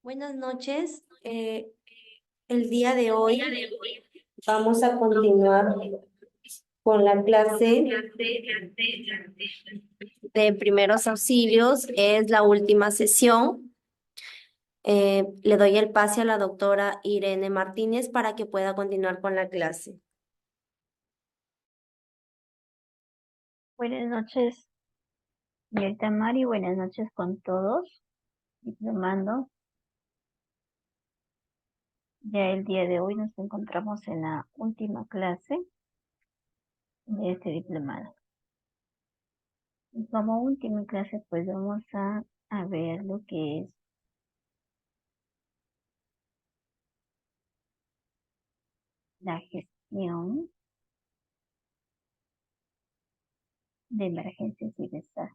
Buenas noches. El día de hoy vamos a continuar con la clase de primeros auxilios. Es la última sesión. Le doy el pase a la doctora Irene Martínez para que pueda continuar con la clase. Buenas noches, señorita Mari. Buenas noches con todos. Diplomando. Ya el día de hoy nos encontramos en la última clase de este diplomado. Y como última clase, pues vamos a ver lo que es la gestión de emergencias y desastres.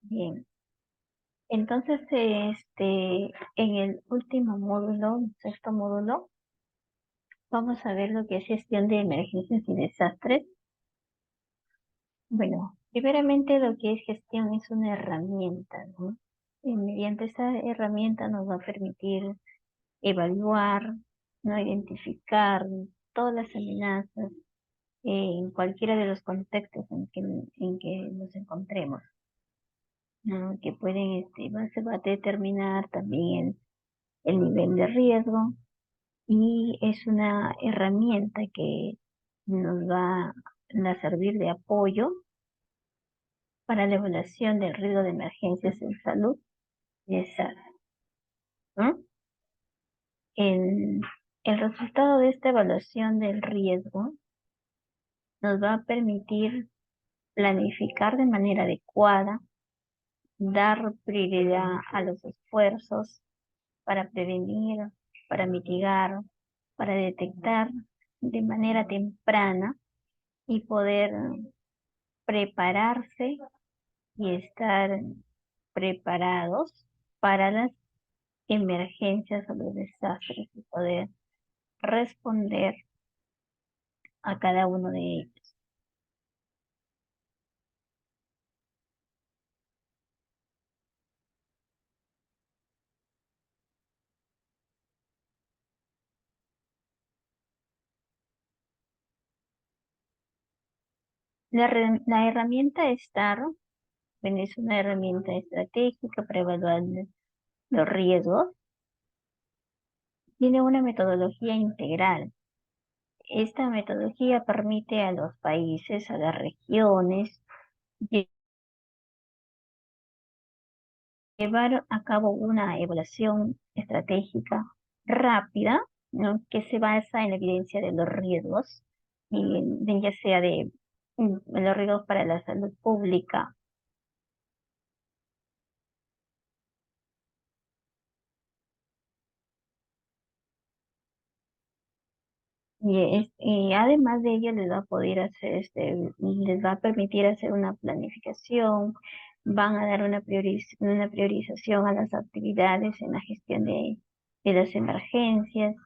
Bien, entonces en el último módulo, sexto módulo, vamos a ver lo que es gestión de emergencias y desastres. Bueno, primeramente lo que es gestión es una herramienta, ¿no? Y mediante esta herramienta nos va a permitir evaluar, no identificar todas las amenazas en cualquiera de los contextos en que nos encontremos, ¿no? Que pueden, se va a determinar también el nivel de riesgo y es una herramienta que nos va a servir de apoyo para la evaluación del riesgo de emergencias en salud y desastre, ¿no? El, el resultado de esta evaluación del riesgo nos va a permitir planificar de manera adecuada, dar prioridad a los esfuerzos para prevenir, para mitigar, para detectar de manera temprana y poder prepararse y estar preparados para las emergencias o los desastres y poder responder a cada uno de ellos. La herramienta STAR, bueno, es una herramienta estratégica para evaluar los riesgos. Tiene una metodología integral. Esta metodología permite a los países, a las regiones, llevar a cabo una evaluación estratégica rápida, ¿no? Que se basa en la evidencia de los riesgos, y ya sea de los riesgos para la salud pública. Y además de ello les va a poder hacer, les va a permitir hacer una planificación, van a dar una priorización a las actividades en la gestión de las emergencias,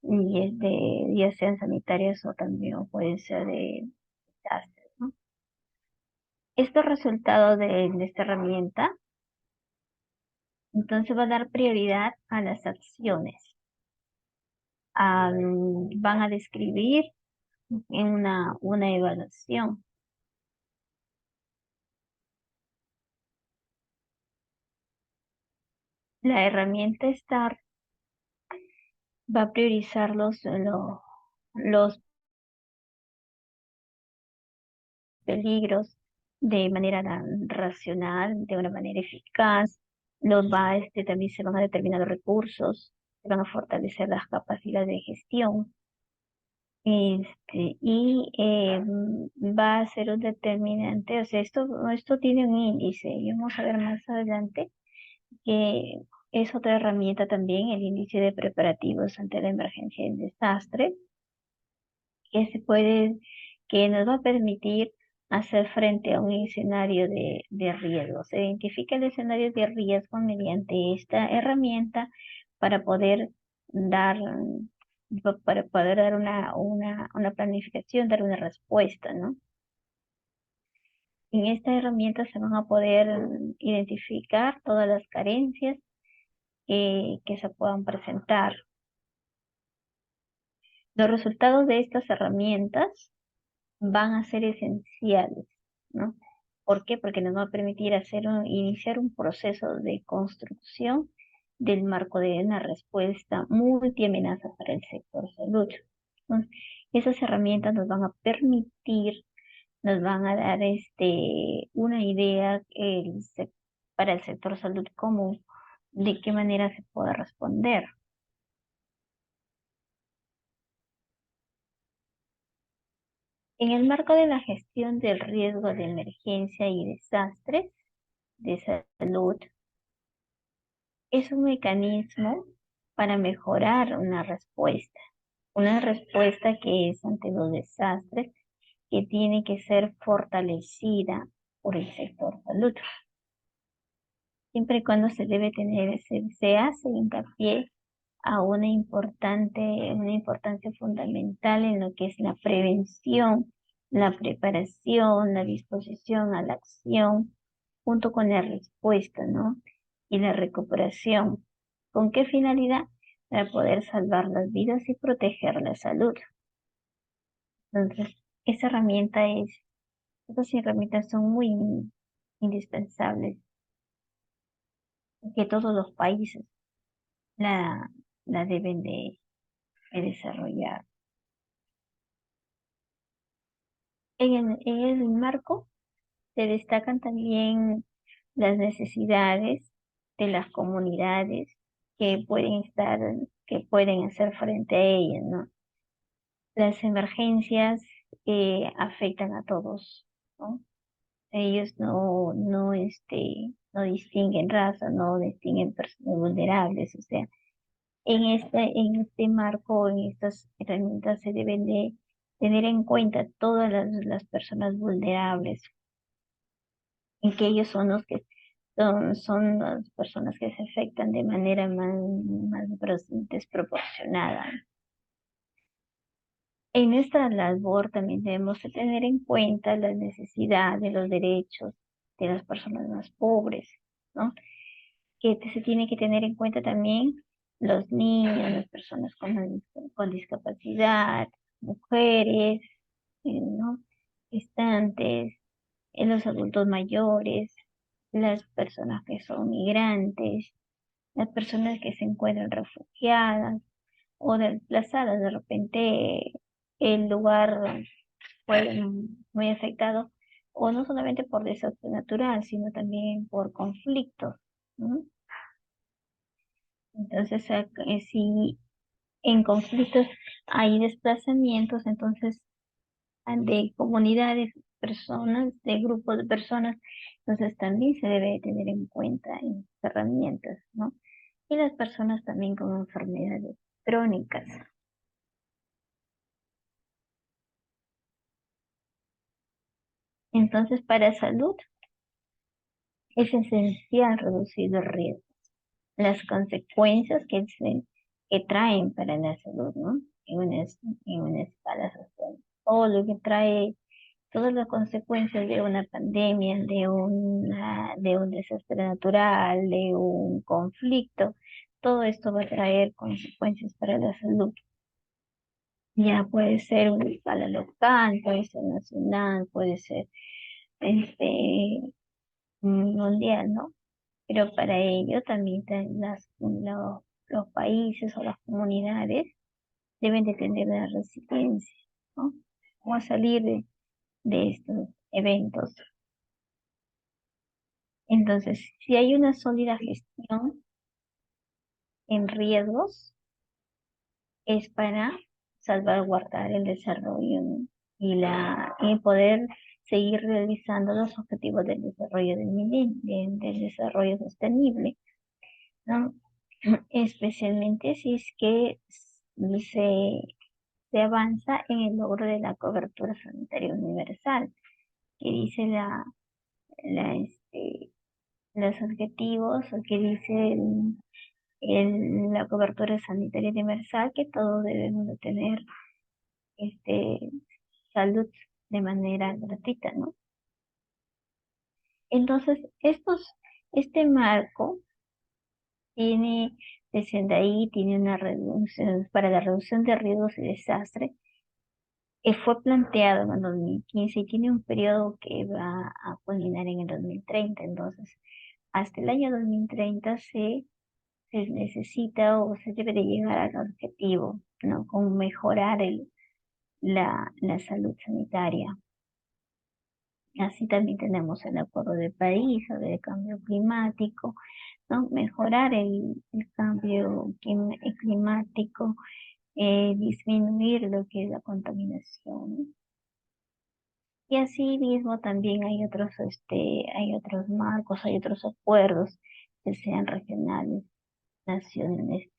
y ya sean sanitarias o también o pueden ser de desastres, ¿no? Estos resultados de esta herramienta, entonces va a dar prioridad a las acciones. Van a describir en una evaluación. La herramienta STAR va a priorizar los peligros de manera racional, de una manera eficaz. También se van a determinar los recursos, se van a fortalecer las capacidades de gestión. Va a ser un determinante, o sea, esto tiene un índice, y vamos a ver más adelante que es otra herramienta también, el índice de preparativos ante la emergencia y el desastre, que que nos va a permitir hacer frente a un escenario de riesgo. Se identifica el escenario de riesgo mediante esta herramienta para poder dar, una planificación, dar una respuesta, ¿no? En esta herramienta se van a poder identificar todas las carencias que se puedan presentar. Los resultados de estas herramientas van a ser esenciales, ¿no? ¿Por qué? Porque nos va a permitir iniciar un proceso de construcción del marco de una respuesta multiamenaza para el sector salud. Entonces, esas herramientas nos van a permitir, nos van a dar una idea para el sector salud común de qué manera se puede responder. En el marco de la gestión del riesgo de emergencia y desastres de salud, es un mecanismo para mejorar una respuesta que es ante los desastres que tiene que ser fortalecida por el sector salud. Siempre y cuando se hace hincapié a una importancia fundamental en lo que es la prevención, la preparación, la disposición a la acción, junto con la respuesta, ¿no? Y la recuperación. ¿Con qué finalidad? Para poder salvar las vidas y proteger la salud. Entonces, estas herramientas son muy indispensables, que todos los países la, la deben de desarrollar. En el marco se destacan también las necesidades de las comunidades que que pueden hacer frente a ellas, ¿no? Las emergencias afectan a todos, ¿no? Ellos no distinguen raza, no distinguen personas vulnerables, o sea, en este marco, en estas herramientas se deben de tener en cuenta todas las personas vulnerables, en que ellos son los que son las personas que se afectan de manera más desproporcionada. En nuestra labor también debemos de tener en cuenta las necesidades, los derechos de las personas más pobres, ¿no? Que se tiene que tener en cuenta también los niños, las personas con discapacidad, mujeres, ¿no? Gestantes, los adultos mayores, las personas que son migrantes, las personas que se encuentran refugiadas o desplazadas. De repente el lugar fue muy afectado, o no solamente por desastre natural, sino también por conflictos, ¿no? Entonces, si en conflictos hay desplazamientos, entonces de comunidades, personas, de grupos de personas, entonces también se debe tener en cuenta en las herramientas, ¿no? Y las personas también con enfermedades crónicas. Entonces, para salud es esencial reducir los riesgos, las consecuencias que traen para la salud, ¿no? En una escala social. Todo lo que trae, todas las consecuencias de una pandemia, de un desastre natural, de un conflicto, todo esto va a traer consecuencias para la salud. Ya puede ser una escala local, puede ser nacional, puede ser este mundial, ¿no? Pero para ello también los países o las comunidades deben de tener la resiliencia, ¿no? Cómo salir de estos eventos. Entonces, si hay una sólida gestión en riesgos, es para salvaguardar el desarrollo, ¿no? y poder seguir realizando los objetivos del desarrollo del desarrollo sostenible, ¿no? Especialmente si es que se avanza en el logro de la cobertura sanitaria universal. que dice los objetivos o que dice la cobertura sanitaria universal, que todos debemos de tener este, salud de manera gratuita, ¿no? Entonces, este marco tiene, desde ahí, tiene una reducción para la reducción de riesgos y desastres, que fue planteado en el 2015 y tiene un periodo que va a culminar en el 2030. Entonces, hasta el año 2030 se necesita o se debe de llegar al objetivo, ¿no? Con mejorar la salud sanitaria. Así también tenemos el Acuerdo de París sobre el cambio climático, ¿no? Mejorar el cambio climático, disminuir lo que es la contaminación. Y así mismo también hay otros marcos, hay otros acuerdos que sean regionales, nacionales.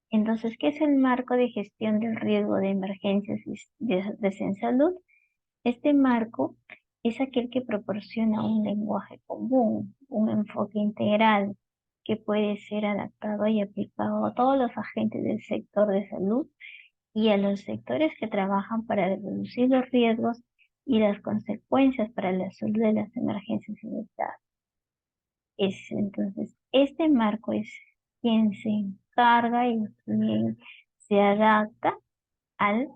Entonces, ¿qué es el marco de gestión del riesgo de emergencias y desastres en salud? Este marco es aquel que proporciona un lenguaje común, un enfoque integral que puede ser adaptado y aplicado a todos los agentes del sector de salud y a los sectores que trabajan para reducir los riesgos y las consecuencias para la salud de las emergencias y desastres. Entonces, este marco es quien se encarga y quien se adapta al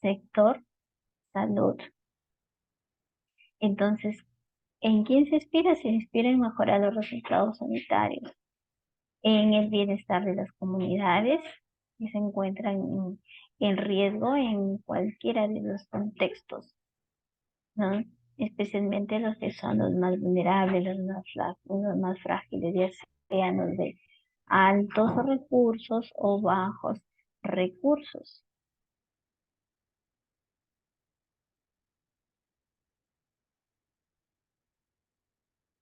sector salud. Entonces, ¿en quién se inspira? Se inspira en mejorar los resultados sanitarios, en el bienestar de las comunidades que se encuentran en riesgo en cualquiera de los contextos, ¿no? Especialmente los que son los más vulnerables, los más frágiles, ya sean los de altos recursos o bajos recursos.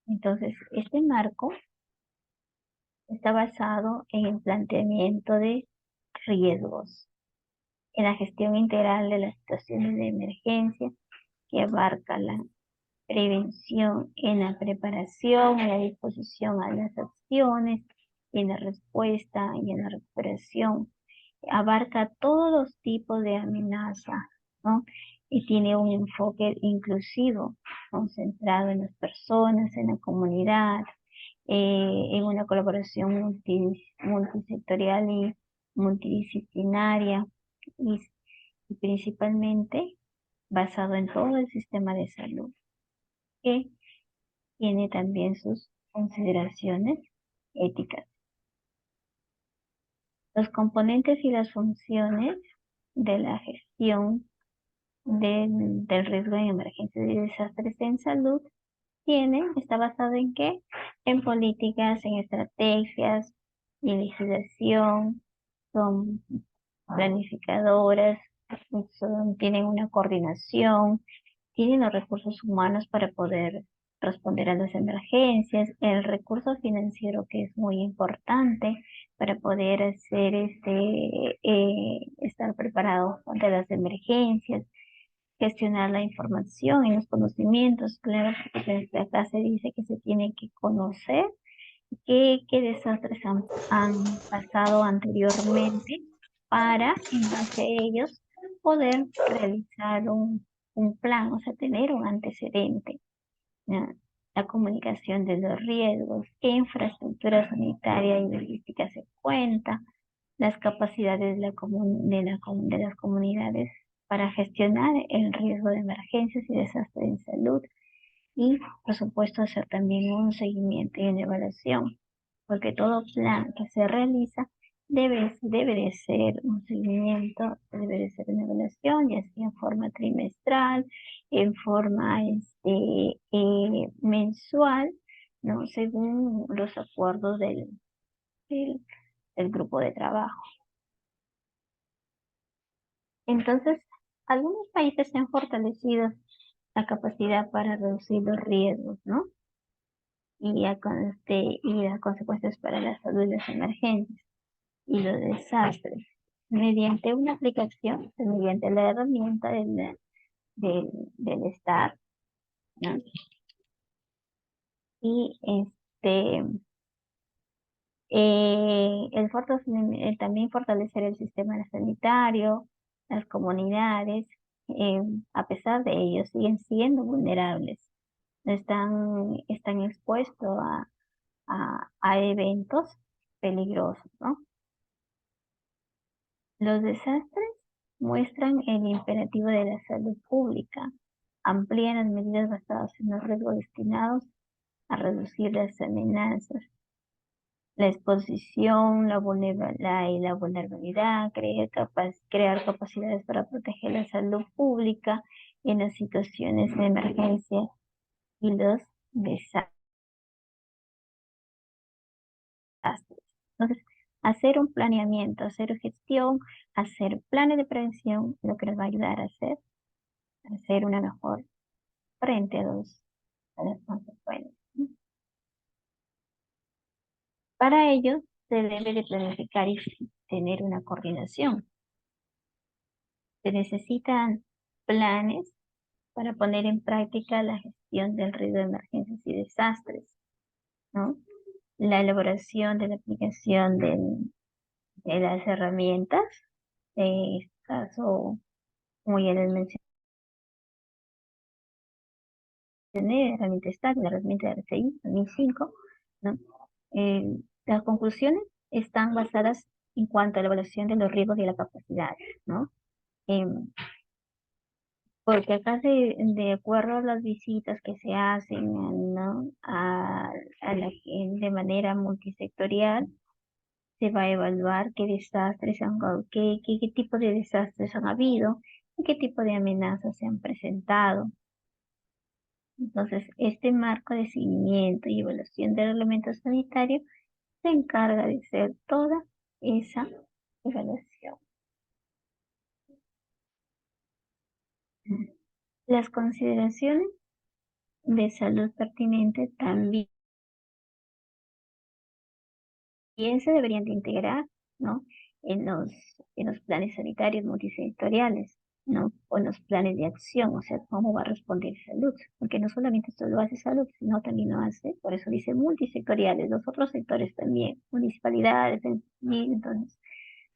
Entonces, este marco está basado en el planteamiento de riesgos, en la gestión integral de las situaciones de emergencia que abarca la prevención, en la preparación, en la disposición a las acciones, en la respuesta y en la recuperación. Abarca todos los tipos de amenaza, ¿no? Y tiene un enfoque inclusivo, concentrado en las personas, en la comunidad, en una colaboración multisectorial y multidisciplinaria y, y principalmente basado en todo el sistema de salud, que tiene también sus consideraciones éticas. Los componentes y las funciones de la gestión del riesgo en emergencias y desastres en salud está basado en qué? En políticas, en estrategias y legislación, son planificadoras, tienen una coordinación, tienen los recursos humanos para poder responder a las emergencias, el recurso financiero que es muy importante para poder estar preparados ante las emergencias, gestionar la información y los conocimientos. Claro, porque desde acá se dice que se tiene que conocer qué desastres han pasado anteriormente para, en base a ellos, poder realizar un plan, o sea, tener un antecedente. ¿Ya? La comunicación de los riesgos, qué infraestructura sanitaria y logística se cuenta, las capacidades de las comunidades para gestionar el riesgo de emergencias y desastres en salud y, por supuesto, hacer también un seguimiento y una evaluación, porque todo plan que se realiza debe de ser un seguimiento, debe de ser una evaluación, ya sea en forma trimestral, en forma mensual, ¿no? Según los acuerdos del, del grupo de trabajo. Entonces, algunos países se han fortalecido la capacidad para reducir los riesgos, ¿no? Y las consecuencias para la salud de las emergencias y los desastres. mediante una aplicación, mediante la herramienta del Estado, ¿no? Y también fortalecer el sistema sanitario, las comunidades, eh, a pesar de ello, siguen siendo vulnerables, están expuestos a eventos peligrosos, ¿no? Los desastres muestran el imperativo de la salud pública, amplían las medidas basadas en los riesgos destinados a reducir las amenazas, la exposición, la vulnerabilidad, crear capacidades para proteger la salud pública en las situaciones de emergencia y los desastres. Entonces, hacer un planeamiento, hacer gestión, hacer planes de prevención, lo que nos va a ayudar a hacer una mejor frente a las consecuencias, ¿no? Para ello, se debe de planificar y tener una coordinación. Se necesitan planes para poner en práctica la gestión del riesgo de emergencias y desastres, ¿no? La elaboración de la aplicación de las herramientas, en este caso, como ya les mencioné, la herramienta STAC, la herramienta de RCI 2005, ¿no? Las conclusiones están basadas en cuanto a la evaluación de los riesgos y la capacidad, ¿no? Em, Porque acá de acuerdo a las visitas que se hacen, ¿no? De manera multisectorial, se va a evaluar qué desastres qué tipo de desastres han habido y qué tipo de amenazas se han presentado. Entonces, este marco de seguimiento y evaluación del reglamento sanitario se encarga de hacer toda esa evaluación. Las consideraciones de salud pertinentes también se deberían de integrar, ¿no? En los planes sanitarios multisectoriales, ¿no? O en los planes de acción, o sea, cómo va a responder salud, porque no solamente esto lo hace salud, sino también lo hace, por eso dice multisectoriales, los otros sectores también, municipalidades, y entonces,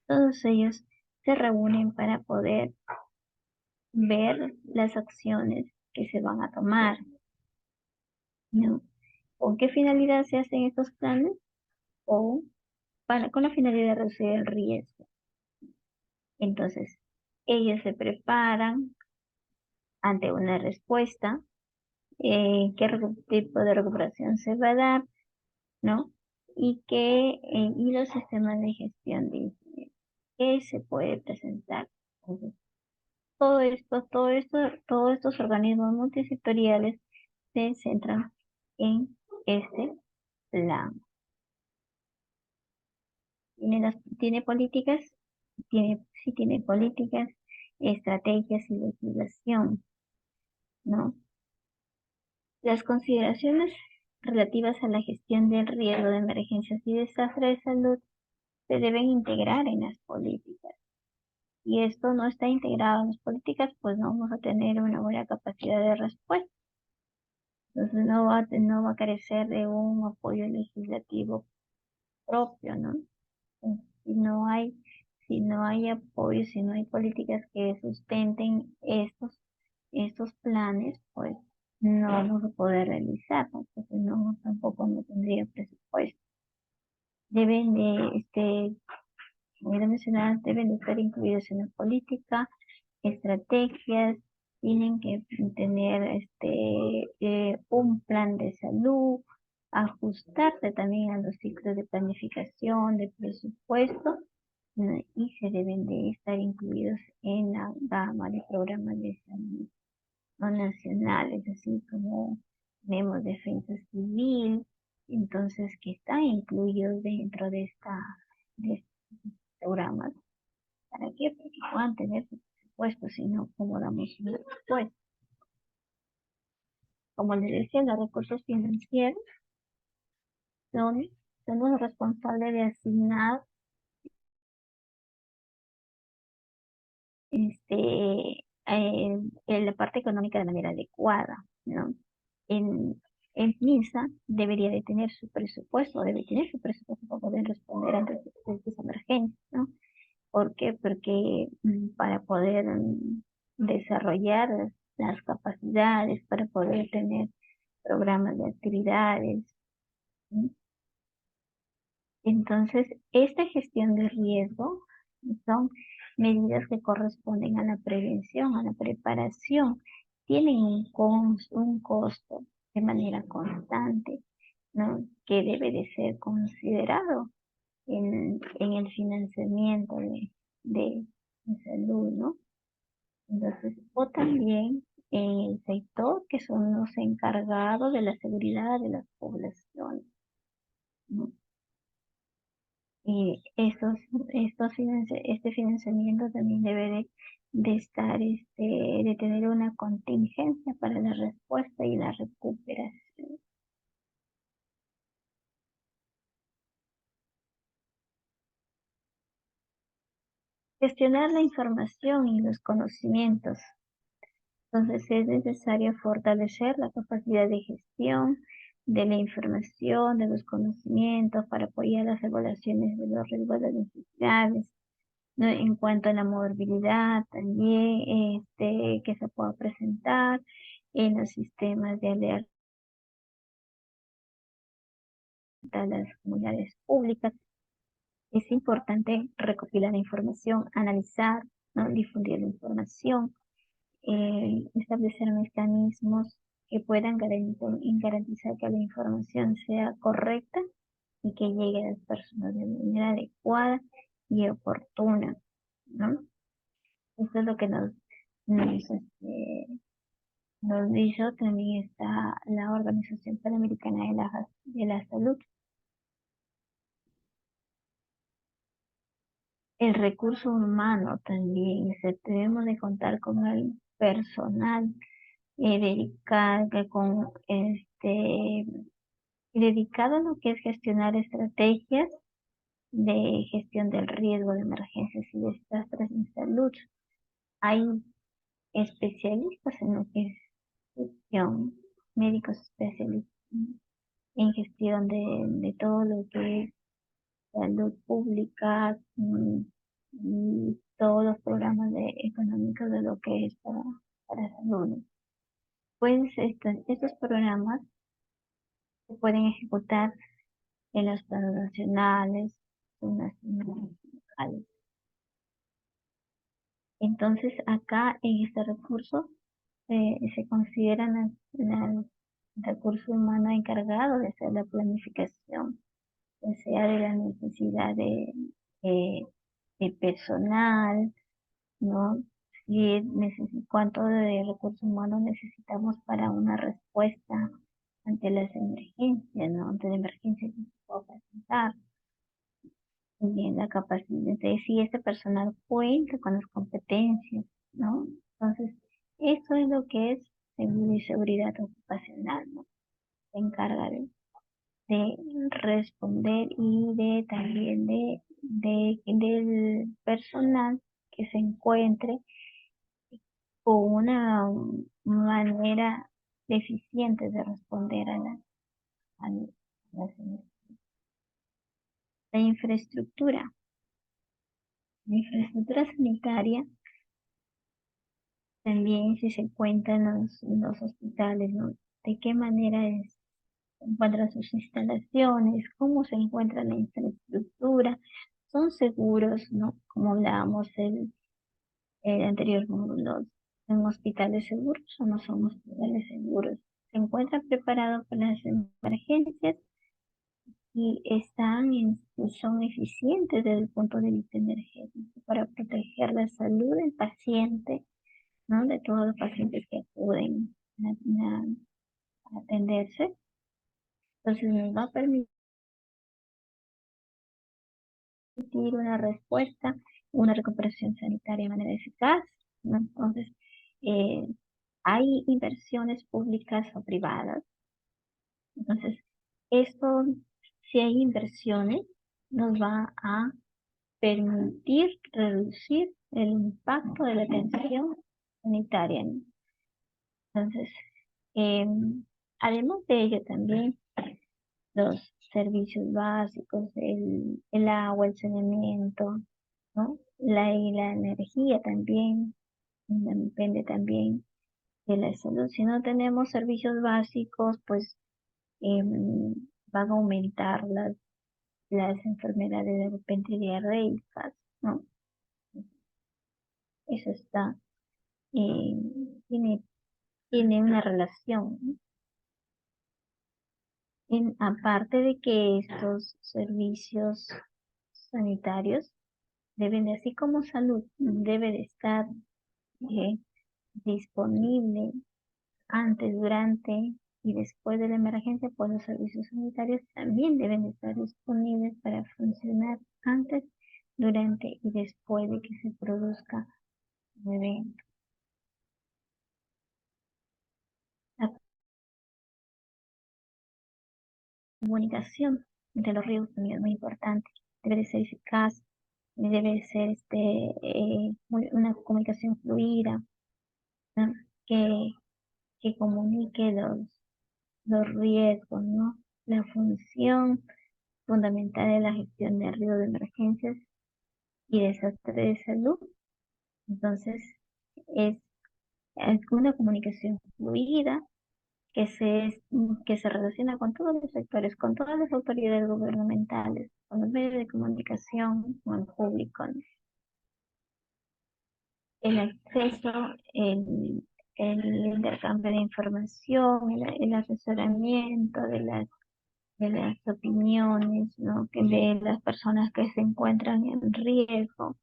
todos ellos se reúnen para poder ver las acciones que se van a tomar, ¿no? ¿Con qué finalidad se hacen estos planes? O con la finalidad de reducir el riesgo. Entonces, ellos se preparan ante una respuesta, qué tipo de recuperación se va a dar, ¿no? Y los sistemas de gestión de incidentes que se puede presentar. Entonces, todos estos organismos multisectoriales se centran en este plan. Tiene políticas, sí tiene políticas, estrategias y legislación, ¿no? Las consideraciones relativas a la gestión del riesgo de emergencias y desastres de salud se deben integrar en las políticas. Y esto no está integrado en las políticas, pues no vamos a tener una buena capacidad de respuesta. Entonces no va a carecer de un apoyo legislativo propio, ¿no? Si no hay, si no hay apoyo, si no hay políticas que sustenten estos planes, pues no vamos a poder realizar, ¿no? Porque tampoco no tendría presupuesto. Deben como ya mencionaba, deben de estar incluidos en la política, estrategias, tienen que tener un plan de salud, ajustarse también a los ciclos de planificación, de presupuesto, ¿no? Y se deben de estar incluidos en la gama de programas de salud no nacionales, así como tenemos defensa civil, entonces que están incluidos dentro de estos programas. ¿Para qué? Porque puedan tener su presupuesto, si no, ¿cómo damos un presupuesto? Como les decía, los recursos financieros son, son los responsables de asignar la parte económica de manera adecuada, ¿no? En, en MINSA debería de tener su presupuesto, debe tener su presupuesto para poder responder ante estas emergencias, ¿no? ¿Por qué? Porque para poder desarrollar las capacidades, para poder tener programas de actividades, ¿sí? Entonces, esta gestión de riesgo son medidas que corresponden a la prevención, a la preparación. Tienen un costo de manera constante, ¿no? Que debe de ser considerado en el financiamiento de salud, ¿no? Entonces, o también en el sector que son los encargados de la seguridad de las poblaciones, ¿no? Y este financiamiento también debe de estar, de tener una contingencia para la respuesta y la recuperación. Gestionar la información y los conocimientos. Entonces es necesario fortalecer la capacidad de gestión de la información, de los conocimientos para apoyar las evaluaciones de los riesgos de necesidades, ¿no? En cuanto a la movilidad también que se pueda presentar en los sistemas de alerta a las comunidades públicas. Es importante recopilar la información, analizar, ¿no? Difundir la información, establecer mecanismos que puedan garantizar que la información sea correcta y que llegue a las personas de manera adecuada y oportuna, ¿no? Eso es lo que nos dijo. También está la Organización Panamericana de la Salud. El recurso humano también, debemos de contar con el personal dedicado, dedicado a lo que es gestionar estrategias de gestión del riesgo de emergencias y desastres en salud. Hay especialistas en lo que es gestión, médicos especialistas en gestión de todo lo que es salud pública y todos los programas económicos de lo que es para salud. Pues estos programas se pueden ejecutar en los planos nacionales, nacionales, locales. Entonces, acá en este recurso se consideran el recurso humano encargado de hacer la planificación, o sea, de la necesidad eh, de personal, ¿no? Cuánto de recursos humanos necesitamos para una respuesta ante las emergencias, ¿no? Ante la emergencia que se pueda presentar. También la capacidad de si este personal cuenta con las competencias, ¿no? Entonces, eso es lo que es seguridad ocupacional, ¿no? Se encarga de responder y de también del personal que se encuentre con una manera eficiente de responder a las emergencias. La infraestructura. La infraestructura sanitaria también si se encuentran los hospitales, ¿no? ¿De qué manera se encuentran sus instalaciones? ¿Cómo se encuentra la infraestructura? ¿Son seguros, no? Como hablábamos el anterior módulo, ¿son hospitales seguros o no son hospitales seguros? ¿Se encuentran preparados para las emergencias y son eficientes desde el punto de vista energético para proteger la salud del paciente, ¿no? De todos los pacientes que acuden a atenderse? Entonces nos va a permitir una respuesta, una recuperación sanitaria de manera eficaz, ¿no? Entonces, eh, hay inversiones públicas o privadas. Entonces, esto, si hay inversiones, nos va a permitir reducir el impacto de la atención sanitaria, ¿no? Entonces, además de ello también los servicios básicos, el agua, el saneamiento, ¿no? Y la energía también, depende también de la salud. Si no tenemos servicios básicos, pues em, van a aumentar las enfermedades de repente diarreicas, ¿no? Eso está, eh, tiene, tiene una relación, ¿no? Aparte de que estos servicios sanitarios deben de, así como salud, debe de estar eh, disponible antes, durante y después de la emergencia, pues los servicios sanitarios también deben de estar disponibles para funcionar antes, durante y después de que se produzca un evento. La comunicación entre los riesgos también es muy importante, debe de ser eficaz, debe de ser una comunicación fluida, ¿no? que, que comunique los riesgos, ¿no? La función fundamental de la gestión de riesgos de emergencias y desastres de salud. Entonces, es, es una comunicación fluida que se relaciona con todos los sectores, con todas las autoridades gubernamentales, con los medios de comunicación, con el público, ¿no? El acceso, el intercambio de información, el asesoramiento de las opiniones, ¿no? Que de las personas que se encuentran en riesgo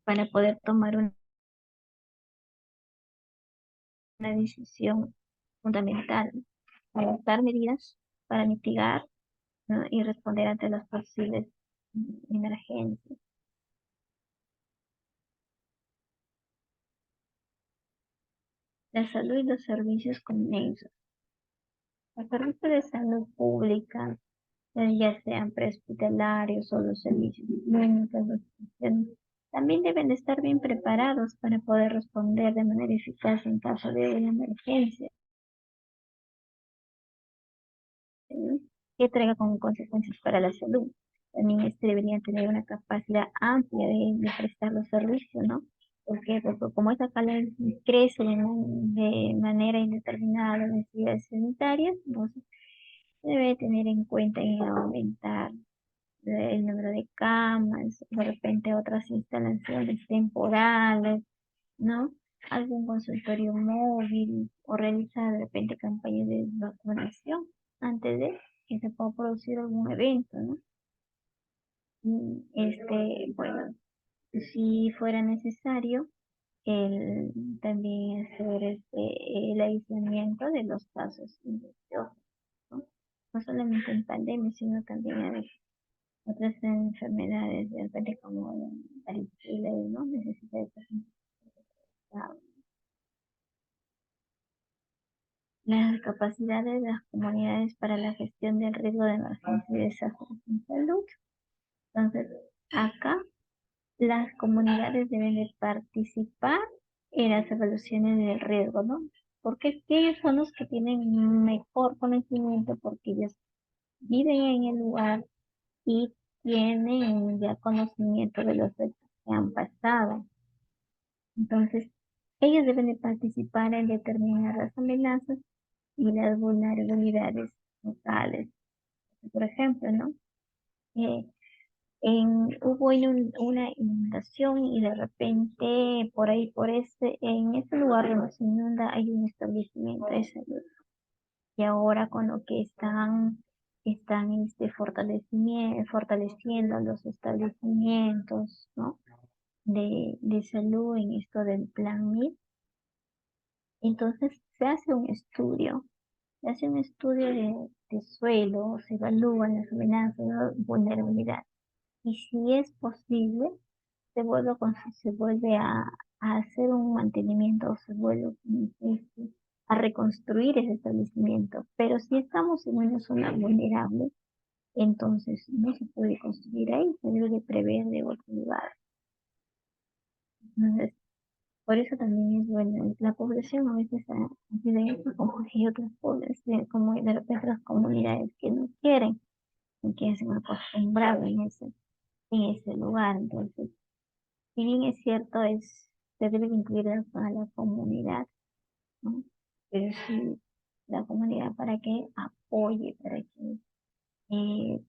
para poder tomar una decisión fundamental, adoptar medidas para mitigar, ¿no? Y responder ante las posibles emergencias. La salud y los servicios conexos. Los servicios de salud pública, ya sean prehospitalarios o los servicios clínicos, también deben de estar bien preparados para poder responder de manera eficaz en caso de una emergencia, ¿sí? Que traiga como consecuencias para la salud. También deberían tener una capacidad amplia de prestar los servicios, ¿no? Porque como esta calidad crece de manera indeterminada las necesidades sanitarias, entonces se debe tener en cuenta en aumentar el número de camas, de repente otras instalaciones temporales, ¿no? Algún consultorio móvil o realizar de repente campañas de vacunación antes de que se pueda producir algún evento, ¿no? Bueno, si fuera necesario, también hacer el aislamiento de los casos infecciosos, ¿no? No solamente en pandemia, sino también en otras enfermedades, de repente como la varicela, ¿no? Necesita de personas. Las capacidades de las comunidades para la gestión del riesgo de emergencia y desastres en salud. Entonces, acá las comunidades deben de participar en las evaluaciones del riesgo, ¿no? Porque ellos son los que tienen mejor conocimiento, porque ellos viven en el lugar y tienen ya conocimiento de los hechos que han pasado. Entonces, ellos deben de participar en determinar las amenazas y las vulnerabilidades locales. Por ejemplo, ¿no? Eh, hubo una inundación y de repente por ahí, en ese lugar donde se inunda hay un establecimiento de salud. Y ahora con lo que están fortaleciendo los establecimientos, ¿no? De salud en esto del plan MIR, entonces se hace un estudio de suelo, se evalúan las amenazas, la vulnerabilidad. Y si es posible, se vuelve a hacer un mantenimiento, se vuelve a reconstruir ese establecimiento. Pero si estamos en una zona vulnerable, entonces no se puede construir ahí, se debe de prever de otro lugar. Entonces, por eso también es bueno, la población a veces ha sido confundida otras poblaciones, como de repente otras comunidades que no quieren, y que se han acostumbrado en ese lugar. Entonces, si bien es cierto, se debe incluir a la comunidad, ¿no? Pero sí la comunidad para que apoye, para que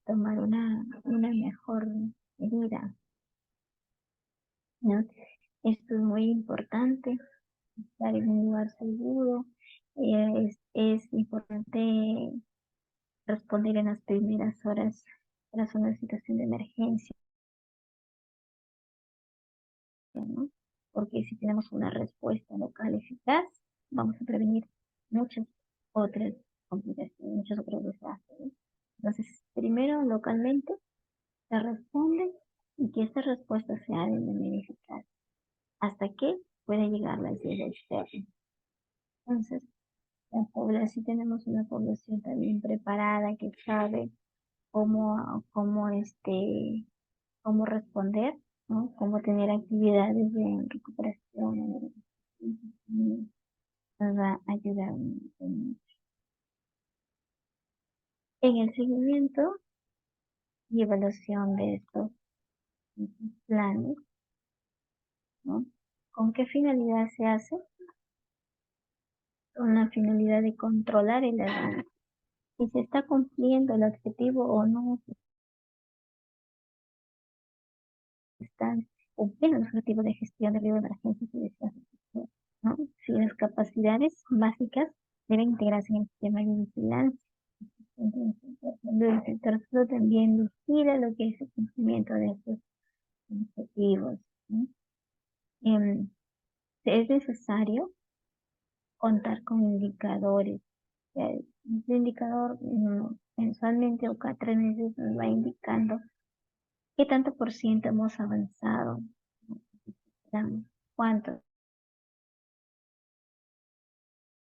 tomar una mejor medida, ¿no? Esto es muy importante, estar en un lugar seguro. Es importante responder en las primeras horas tras una situación de emergencia, ¿no? Porque si tenemos una respuesta local eficaz, vamos a prevenir muchas otras complicaciones, muchos otros desastres, ¿no? Entonces, primero localmente se responde y que esta respuesta sea de manera eficaz hasta que pueda llegar la ayuda externa. Entonces, si tenemos una población también preparada que sabe cómo responder, ¿no? Cómo tener actividades de recuperación, nos va a ayudar mucho. En el seguimiento y evaluación de estos planes, ¿no? ¿Con qué finalidad se hace? Con la finalidad de controlar el avance. Si se está cumpliendo el objetivo o no, si están cumpliendo los objetivos de gestión de riesgo de emergencias y desastres, ¿no? Si las capacidades básicas deben integrarse en el sistema de vigilancia. Entonces, el sector salud también vigila lo que es el cumplimiento de estos objetivos, ¿no? Em, es necesario contar con indicadores. Este indicador mensualmente o cada 3 meses nos va indicando qué tanto por ciento hemos avanzado, cuánto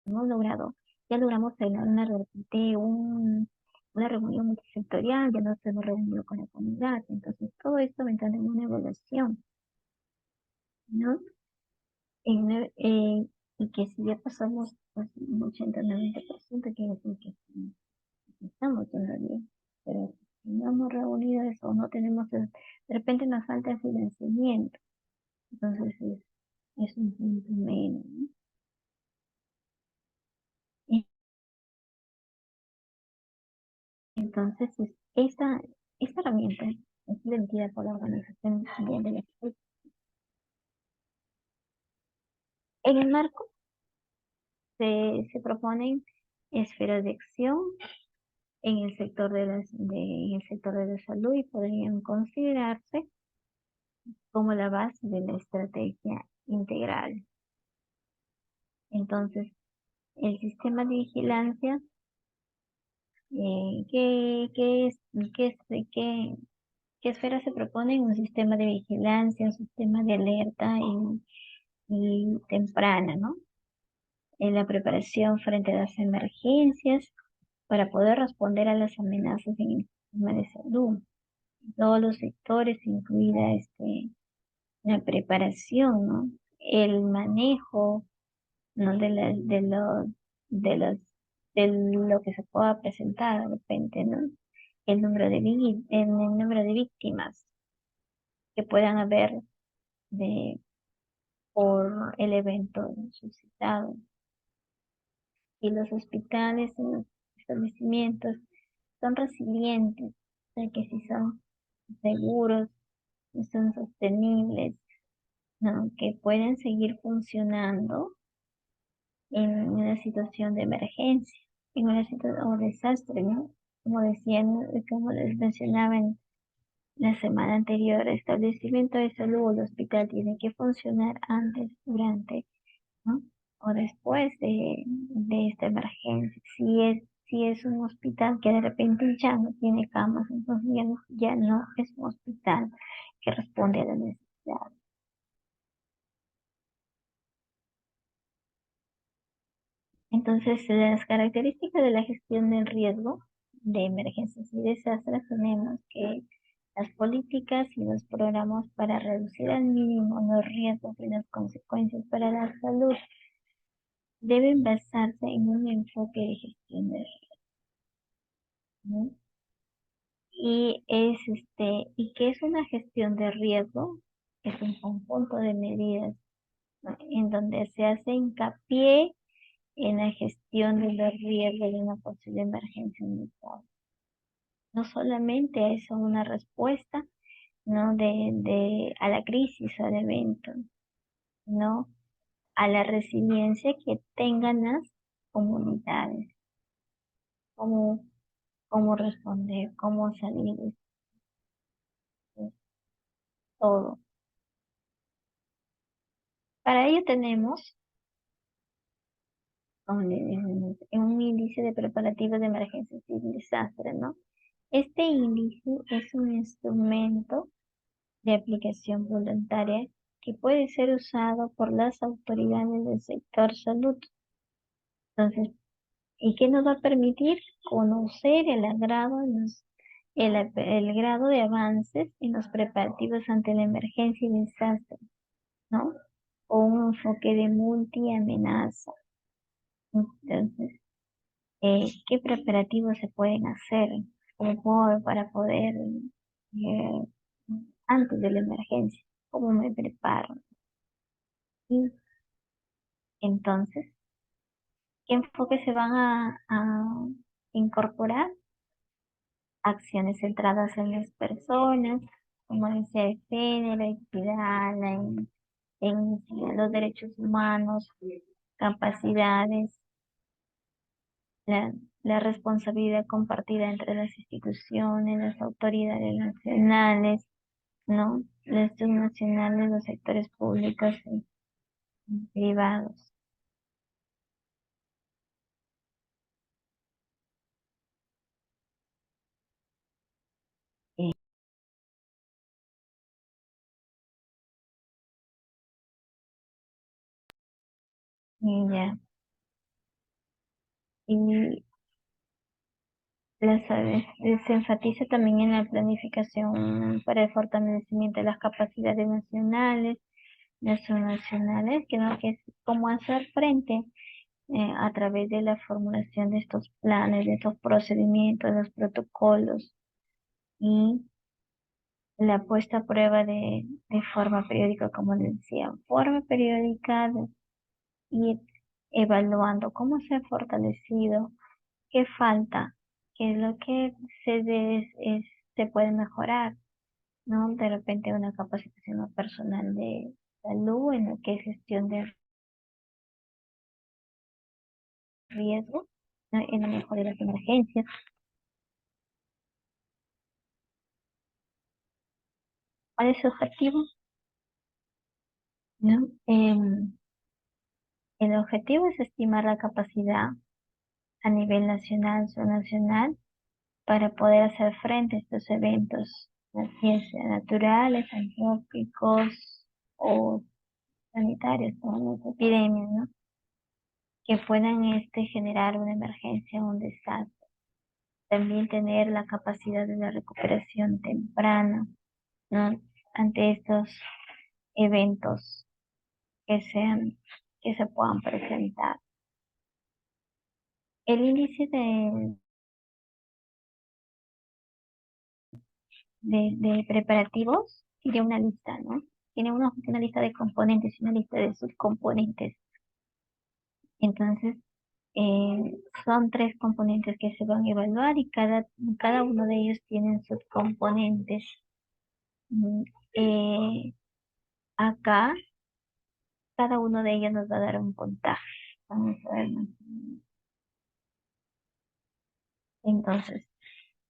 hemos logrado. Ya logramos tener una reunión multisectorial, ya nos hemos reunido con la comunidad. Entonces, todo esto va entrando en una evaluación, ¿no? Y que si ya pasamos pues, un 80-90%, quiere decir que sí, estamos yendo bien. Pero si no hemos reunido eso, no tenemos, de repente nos falta el financiamiento. Entonces, es un punto menos, ¿no? Y entonces, esta herramienta es emitida por la Organización Mundial de la Salud. En el marco se proponen esferas de acción en el sector en el sector de la salud y podrían considerarse como la base de la estrategia integral. Entonces, el sistema de vigilancia, ¿qué es, qué esfera se propone? Un sistema de vigilancia, un sistema de alerta y temprana, ¿no? En la preparación frente a las emergencias para poder responder a las amenazas en el sistema de salud. Todos los sectores, incluida la preparación, ¿no? El manejo, ¿no? De los, de lo que se pueda presentar de repente, ¿no? El número de víctimas que puedan haber por el evento suscitado. Y los hospitales y los establecimientos son resilientes, o sea que si son seguros, si son sostenibles, ¿no? Que pueden seguir funcionando en una situación de emergencia, en una situación o desastre, ¿no? Como decían, como les mencionaba en la semana anterior, el establecimiento de salud o el hospital tiene que funcionar antes, durante, ¿no? O después de esta emergencia. Si es un hospital que de repente ya no tiene camas, entonces ya no es un hospital que responde a la necesidad. Entonces, las características de la gestión del riesgo de emergencias y desastres tenemos que Las políticas y los programas para reducir al mínimo los riesgos y las consecuencias para la salud deben basarse en un enfoque de gestión de riesgos, ¿no? ¿Y qué es una gestión de riesgo? Es un conjunto de medidas, ¿no?, en donde se hace hincapié en la gestión de los riesgos de una posible emergencia ambiental. No solamente es una respuesta, ¿no?, a la crisis o al evento, ¿no?, a la resiliencia que tengan las comunidades, cómo, cómo responder, cómo salir de todo. Para ello tenemos un índice de preparativos de emergencias y desastres, ¿no? Este índice es un instrumento de aplicación voluntaria que puede ser usado por las autoridades del sector salud. Entonces, ¿y qué nos va a permitir? Conocer el grado de avances en los preparativos ante la emergencia y desastre, ¿no? O un enfoque de multiamenaza. Entonces, ¿qué preparativos se pueden hacer para poder, eh, antes de la emergencia? ¿Cómo me preparo? Y entonces, ¿qué enfoques se van a incorporar? Acciones centradas en las personas, como decía, el género, equidad, en los derechos humanos, capacidades, la, la responsabilidad compartida entre las instituciones, las autoridades nacionales, ¿no? Los nacionales, los sectores públicos y privados. Y ya. Y se enfatiza también en la planificación para el fortalecimiento de las capacidades nacionales, que es cómo hacer frente, a través de la formulación de estos planes, de estos procedimientos, los protocolos y la puesta a prueba de forma periódica, como les decía, forma periódica y evaluando cómo se ha fortalecido, qué falta, qué es lo que se puede mejorar, ¿no? De repente una capacitación personal de salud en lo que es gestión de riesgo, ¿no?, en lo mejor de las emergencias. ¿Cuál es su objetivo? ¿No? El objetivo es estimar la capacidad a nivel nacional, subnacional, para poder hacer frente a estos eventos, ya sean naturales, antrópicos o sanitarios, como las epidemias, ¿no?, que puedan generar una emergencia o un desastre. También tener la capacidad de la recuperación temprana, ¿no?, ante estos eventos que se puedan presentar. El índice de preparativos tiene una lista, ¿no? Tiene una lista de componentes y una lista de subcomponentes. Entonces, son 3 componentes que se van a evaluar y cada uno de ellos tienen subcomponentes. Mm, eh, Acá, cada uno de ellos nos va a dar un puntaje. Vamos a ver más o menos. Entonces,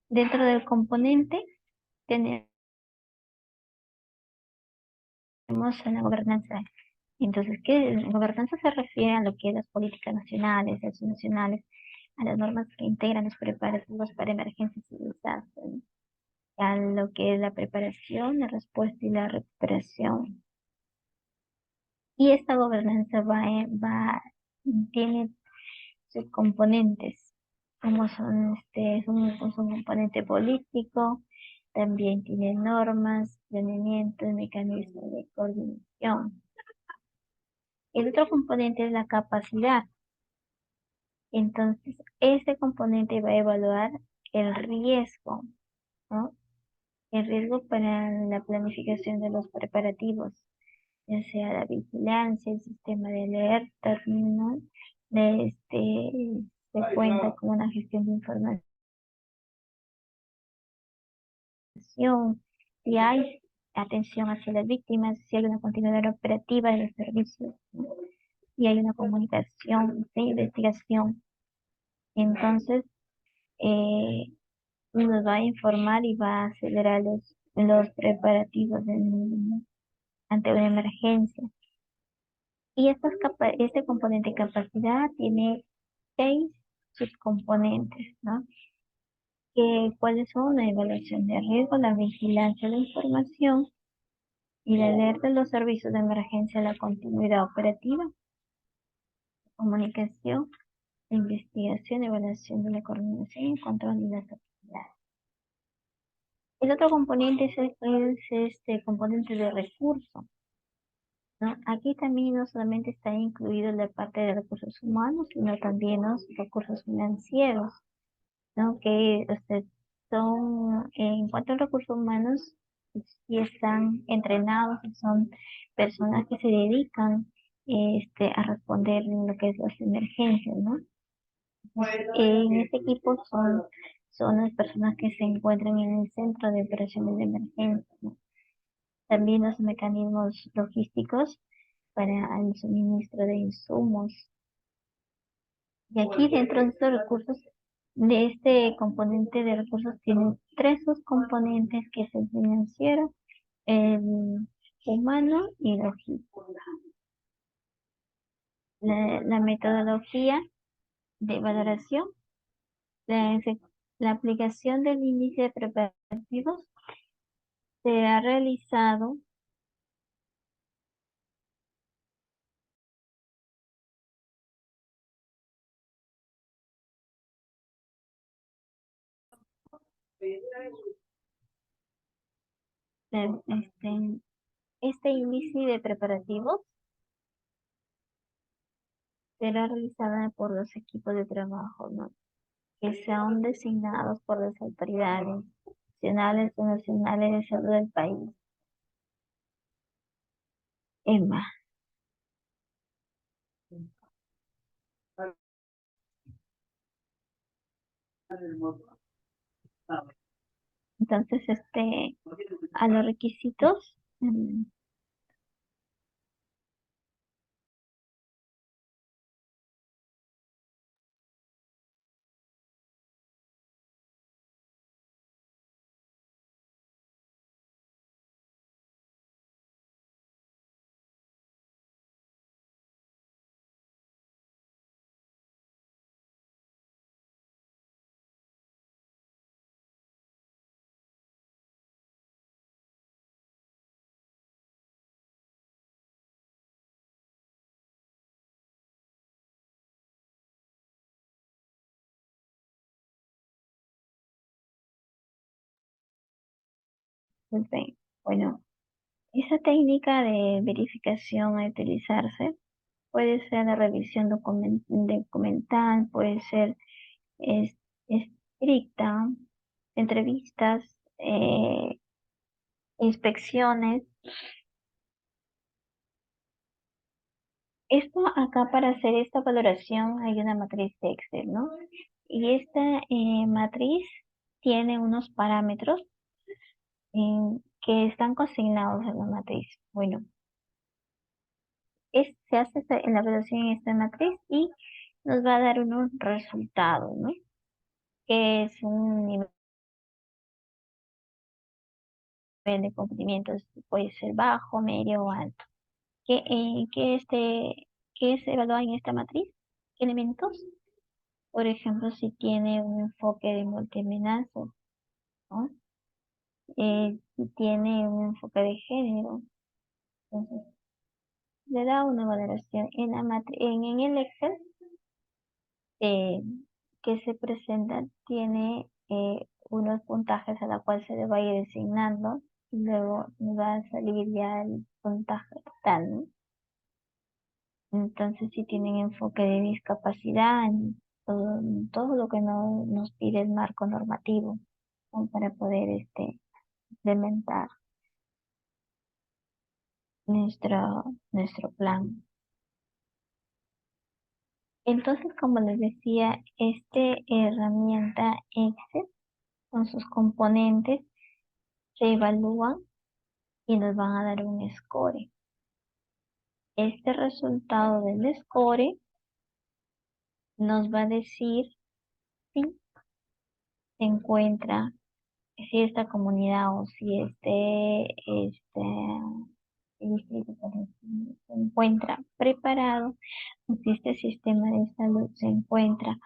dentro del componente tenemos a la gobernanza. Entonces, la gobernanza se refiere a lo que es las políticas nacionales, nacionales, a las normas que integran los preparativos para emergencias y desastres, ¿no?, a lo que es la preparación, la respuesta y la recuperación. Y esta gobernanza tiene sus componentes, como son, es un componente político, también tiene normas, planeamiento y mecanismos de coordinación. El otro componente es la capacidad. Entonces, este componente va a evaluar el riesgo, ¿no? El riesgo para la planificación de los preparativos, ya sea la vigilancia, el sistema de alerta, ¿no? Se cuenta con una gestión de información, si hay atención hacia las víctimas, si hay una continuidad operativa de los servicios, ¿no? Y hay una comunicación de investigación. Entonces, eh, nos va a informar y va a acelerar los preparativos ante una emergencia. Y este componente de capacidad tiene 6 subcomponentes, ¿no? ¿Cuáles son? La evaluación de riesgo, la vigilancia de la información y la alerta de los servicios de emergencia, la continuidad operativa, comunicación, la investigación, evaluación de la coordinación y control de las actividades. El otro componente es este componente de recursos, ¿no? Aquí también no solamente está incluido la parte de recursos humanos, sino también los recursos financieros, ¿no? Que son, en cuanto a recursos humanos, sí están entrenados, son personas que se dedican a responder en lo que es las emergencias, ¿no? En este equipo son las personas que se encuentran en el centro de operaciones de emergencia, ¿no? También los mecanismos logísticos para el suministro de insumos. Y aquí dentro de estos recursos, de este componente de recursos, tiene 3 subcomponentes, que es el financiero, el humano y logístico. La metodología de valoración, la, la aplicación del índice de preparativos se ha realizado eh, este, este índice de preparativos será realizada por los equipos de trabajo, ¿no? Que sean designados por las autoridades nacionales o nacionales de salud del país. Emma. Entonces, a los requisitos, pues bueno, esa técnica de verificación a utilizarse puede ser la revisión documental, puede ser es- estricta, entrevistas, inspecciones. Esto acá, para hacer esta valoración, hay una matriz de Excel, ¿no? Y esta matriz tiene unos parámetros que están consignados en la matriz. Bueno, se hace en la evaluación en esta matriz y nos va a dar unos resultados, ¿no? Que es un nivel de cumplimiento, puede ser bajo, medio o alto. ¿Qué se evalúa en esta matriz? ¿Qué elementos? Por ejemplo, si tiene un enfoque de multiamenaza, ¿no? Si tiene un enfoque de género. Entonces, le da una valoración en el Excel, eh, que se presenta, tiene unos puntajes a la cual se le va a ir designando y luego va a salir ya el puntaje total, ¿no? Entonces, si tienen enfoque de discapacidad en todo lo que nos pide el marco normativo, ¿no? Para poder implementar nuestro plan. Entonces, como les decía, esta herramienta Excel con sus componentes se evalúan y nos van a dar un score. Este resultado del score nos va a decir si se encuentra, si esta comunidad o si distrito se encuentra preparado, o si este sistema de salud se encuentra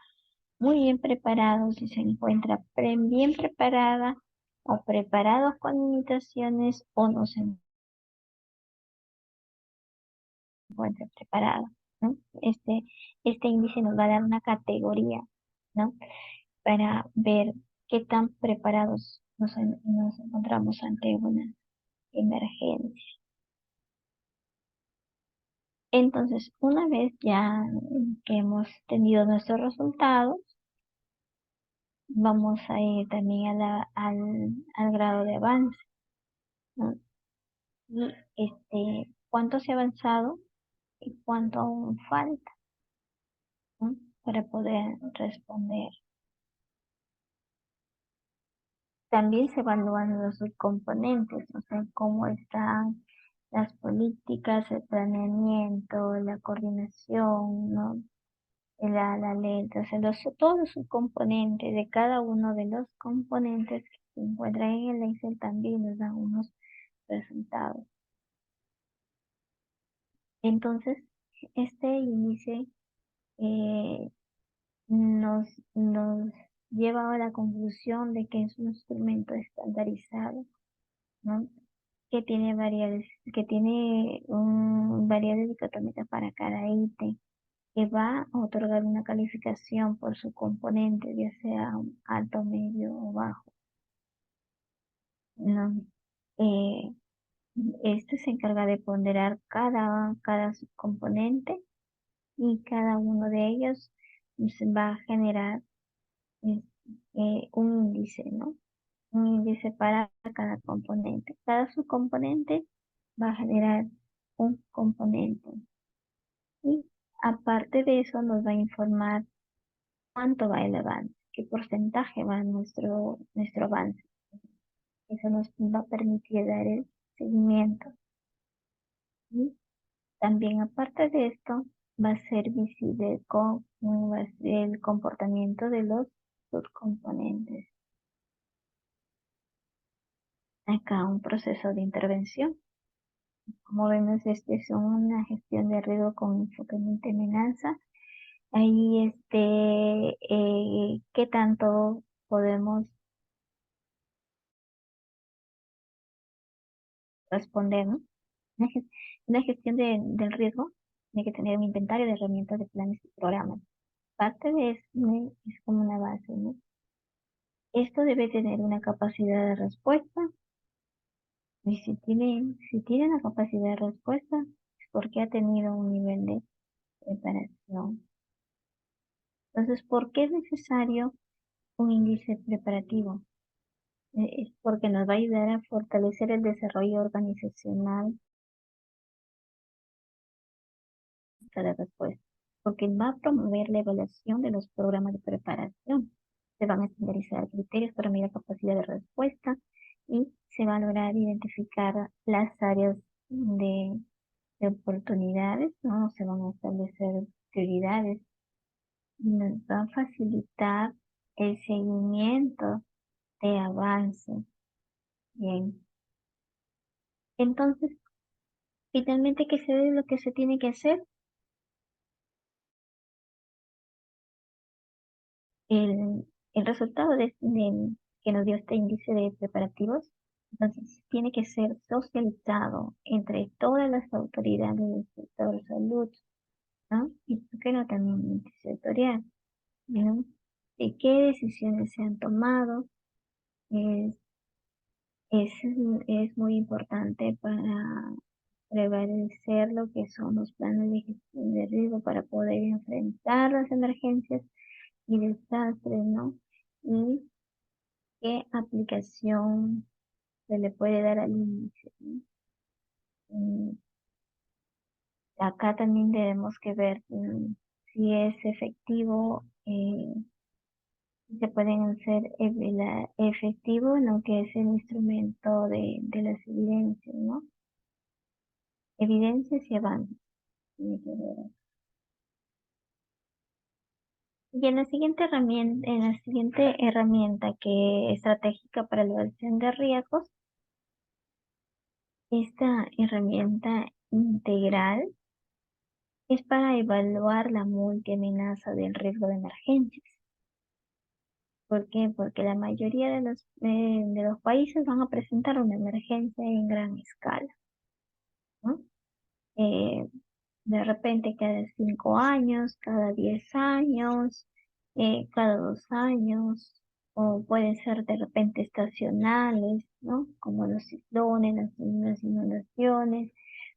muy bien preparado, si se encuentra bien preparada o preparado con limitaciones o no se encuentra preparado, ¿no? Este índice nos va a dar una categoría, ¿no? Para ver qué tan preparados nos encontramos ante una emergencia. Entonces, una vez ya que hemos tenido nuestros resultados, vamos a ir también al grado de avance, ¿no? Y cuánto se ha avanzado y cuánto aún falta, ¿no? Para poder responder. También se evalúan los subcomponentes, o sea, cómo están las políticas, el planeamiento, la coordinación, ¿no? La ley, entonces todos los subcomponentes de cada uno de los componentes que se encuentran en el Excel también nos dan unos resultados. Entonces, este índice eh, nos lleva a la conclusión de que es un instrumento estandarizado, ¿no? Que tiene variables dicotómicas para cada ítem, que va a otorgar una calificación por su componente, ya sea alto, medio o bajo, ¿no? Eh, este se encarga de ponderar cada subcomponente y cada uno de ellos va a generar eh, un índice, ¿no? Un índice para cada componente. Cada subcomponente va a generar un componente. Y aparte de eso nos va a informar cuánto va el avance, qué porcentaje va nuestro avance. Eso nos va a permitir dar el seguimiento. Y también aparte de esto, va a ser visible cómo va a ser el comportamiento de los subcomponentes. Acá un proceso de intervención. Como vemos, es una gestión de riesgo con enfoque en amenaza. Ahí, qué tanto podemos responder, ¿no? Una gestión del riesgo tiene que tener un inventario de herramientas de planes y programas. Parte de eso, ¿no? Es como una base, ¿no? Esto debe tener una capacidad de respuesta, y si tiene una capacidad de respuesta, es porque ha tenido un nivel de preparación. Entonces, ¿por qué es necesario un índice preparativo? Es porque nos va a ayudar a fortalecer el desarrollo organizacional de respuesta, porque va a promover la evaluación de los programas de preparación. Se van a estandarizar criterios para medir la capacidad de respuesta y se va a lograr identificar las áreas de oportunidades, ¿no? Se van a establecer prioridades y nos va a facilitar el seguimiento de avance. Bien. Entonces, finalmente, ¿qué se debe lo que se tiene que hacer? El resultado que nos dio este índice de preparativos, entonces tiene que ser socializado entre todas las autoridades del sector salud, ¿no? Y por qué no también multisectorial, ¿no? De qué decisiones se han tomado, es, es, es muy importante para prevalecer lo que son los planes de gestión de riesgo para poder enfrentar las emergencias y desastres, ¿no? Y qué aplicación se le puede dar al inicio, ¿no? Mm, Acá también tenemos que ver si es efectivo, si se pueden hacer efectivo en lo que es el instrumento de las evidencias, ¿no? Evidencias y avances. Tiene que ver. Y en la siguiente herramienta que estratégica para la evaluación de riesgos, esta herramienta integral es para evaluar la multiamenaza del riesgo de emergencias. ¿Por qué? Porque la mayoría de los países van a presentar una emergencia en gran escala, ¿no? Eh, de repente cada 5 años, cada 10 años, cada 2 años, o pueden ser de repente estacionales, ¿no? Como los ciclones, las inundaciones,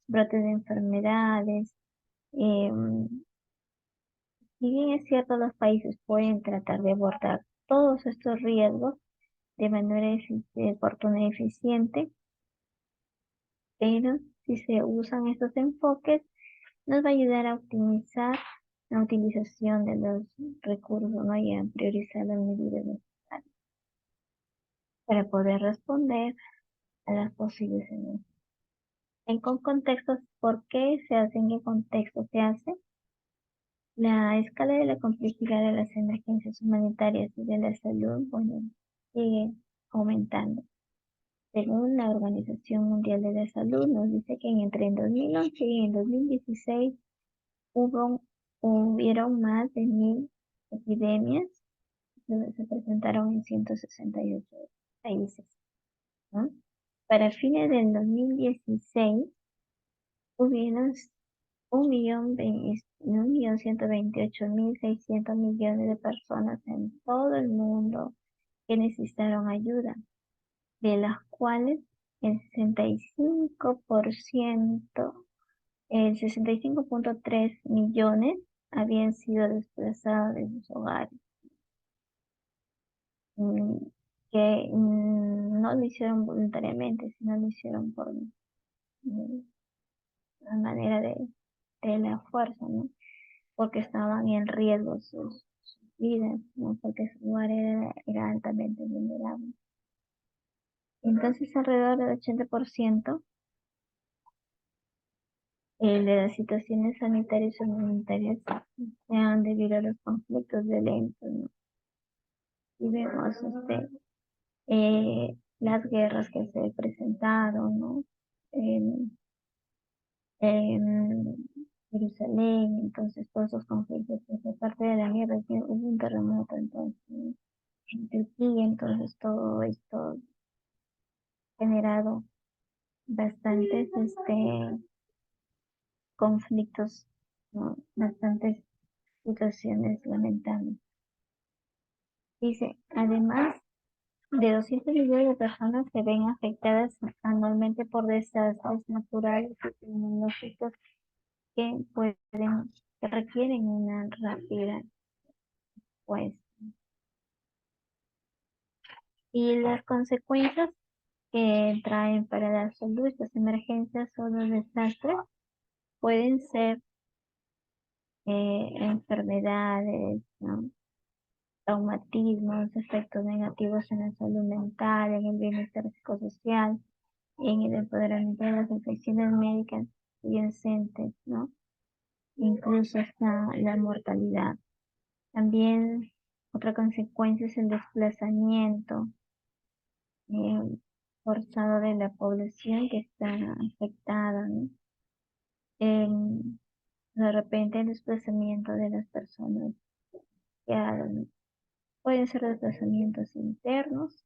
brotes de enfermedades. em, Si bien es cierto, los países pueden tratar de abordar todos estos riesgos de manera oportuna y eficiente, pero si se usan estos enfoques, nos va a ayudar a optimizar la utilización de los recursos, ¿no? Y a priorizar las medidas necesarias para poder responder a las posibles emergencias. En contextos, ¿por qué se hace? ¿En qué contexto se hace? La escala de la complejidad de las emergencias humanitarias y de la salud, bueno, sigue aumentando. Según la Organización Mundial de la Salud, nos dice que entre el 2011 y el 2016 hubieron más de 1000 epidemias que se presentaron en 168 países, ¿no? Para fines del 2016 hubieron 1.128.600 millones de personas en todo el mundo que necesitaron ayuda, de las cuales el 65%, el 65.3 millones habían sido desplazados de sus hogares, mm, que no lo hicieron voluntariamente, sino lo hicieron por la manera de la fuerza, ¿no? Porque estaban en riesgo sus vidas, ¿no? Porque su lugar era altamente vulnerable. Entonces, alrededor del 80% de las situaciones sanitarias y humanitarias se han debido a los conflictos violentos, ¿no? Y vemos las guerras que se presentaron, ¿no? En, en Jerusalén, entonces todos esos conflictos, pues, aparte de la guerra, que hubo un terremoto, entonces, en Turquía, entonces todo esto ha generado bastantes conflictos, ¿no? Bastantes situaciones lamentables. Dice, además de 200 millones de personas se ven afectadas anualmente por desastres naturales y tecnológicos que que requieren una rápida respuesta. Y las consecuencias que traen para la salud estas emergencias o los desastres pueden ser enfermedades, ¿no? Traumatismos, efectos negativos en la salud mental, en el bienestar psicosocial, en el empoderamiento de las infecciones médicas subyacentes, ¿no? Incluso hasta la mortalidad. También otra consecuencia es el desplazamiento eh, forzado de la población que está afectada, ¿no? De repente el desplazamiento de las personas pueden ser desplazamientos internos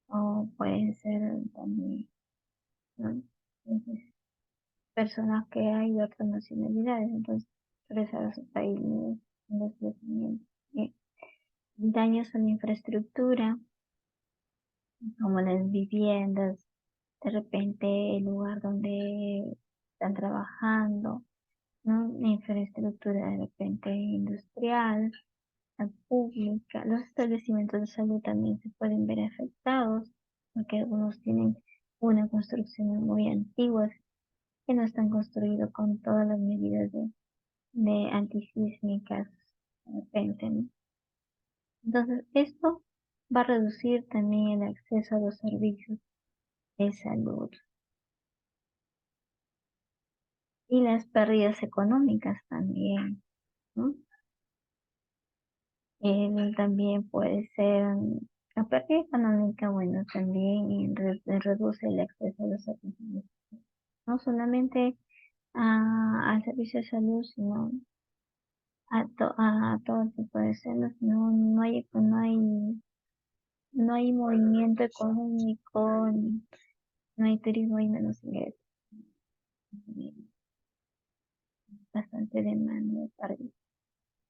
o pueden ser también, ¿no? Entonces, personas que hay de otras nacionalidades, entonces regresar a sus países en desplazamiento. Daños a la infraestructura, como las viviendas, de repente el lugar donde están trabajando, ¿no? La infraestructura de repente industrial, la pública, los establecimientos de salud también se pueden ver afectados, porque algunos tienen una construcción muy antigua que no están construidos con todas las medidas de antisísmicas de repente, ¿no? Entonces, esto va a reducir también el acceso a los servicios de salud y las pérdidas económicas también, ¿no? También puede ser la pérdida económica, bueno, también reduce el acceso a los servicios, no solamente al servicio de salud, sino a todo tipo de servicios. No hay movimiento económico, no hay turismo y menos ingresos. Bastante demanda de pérdida.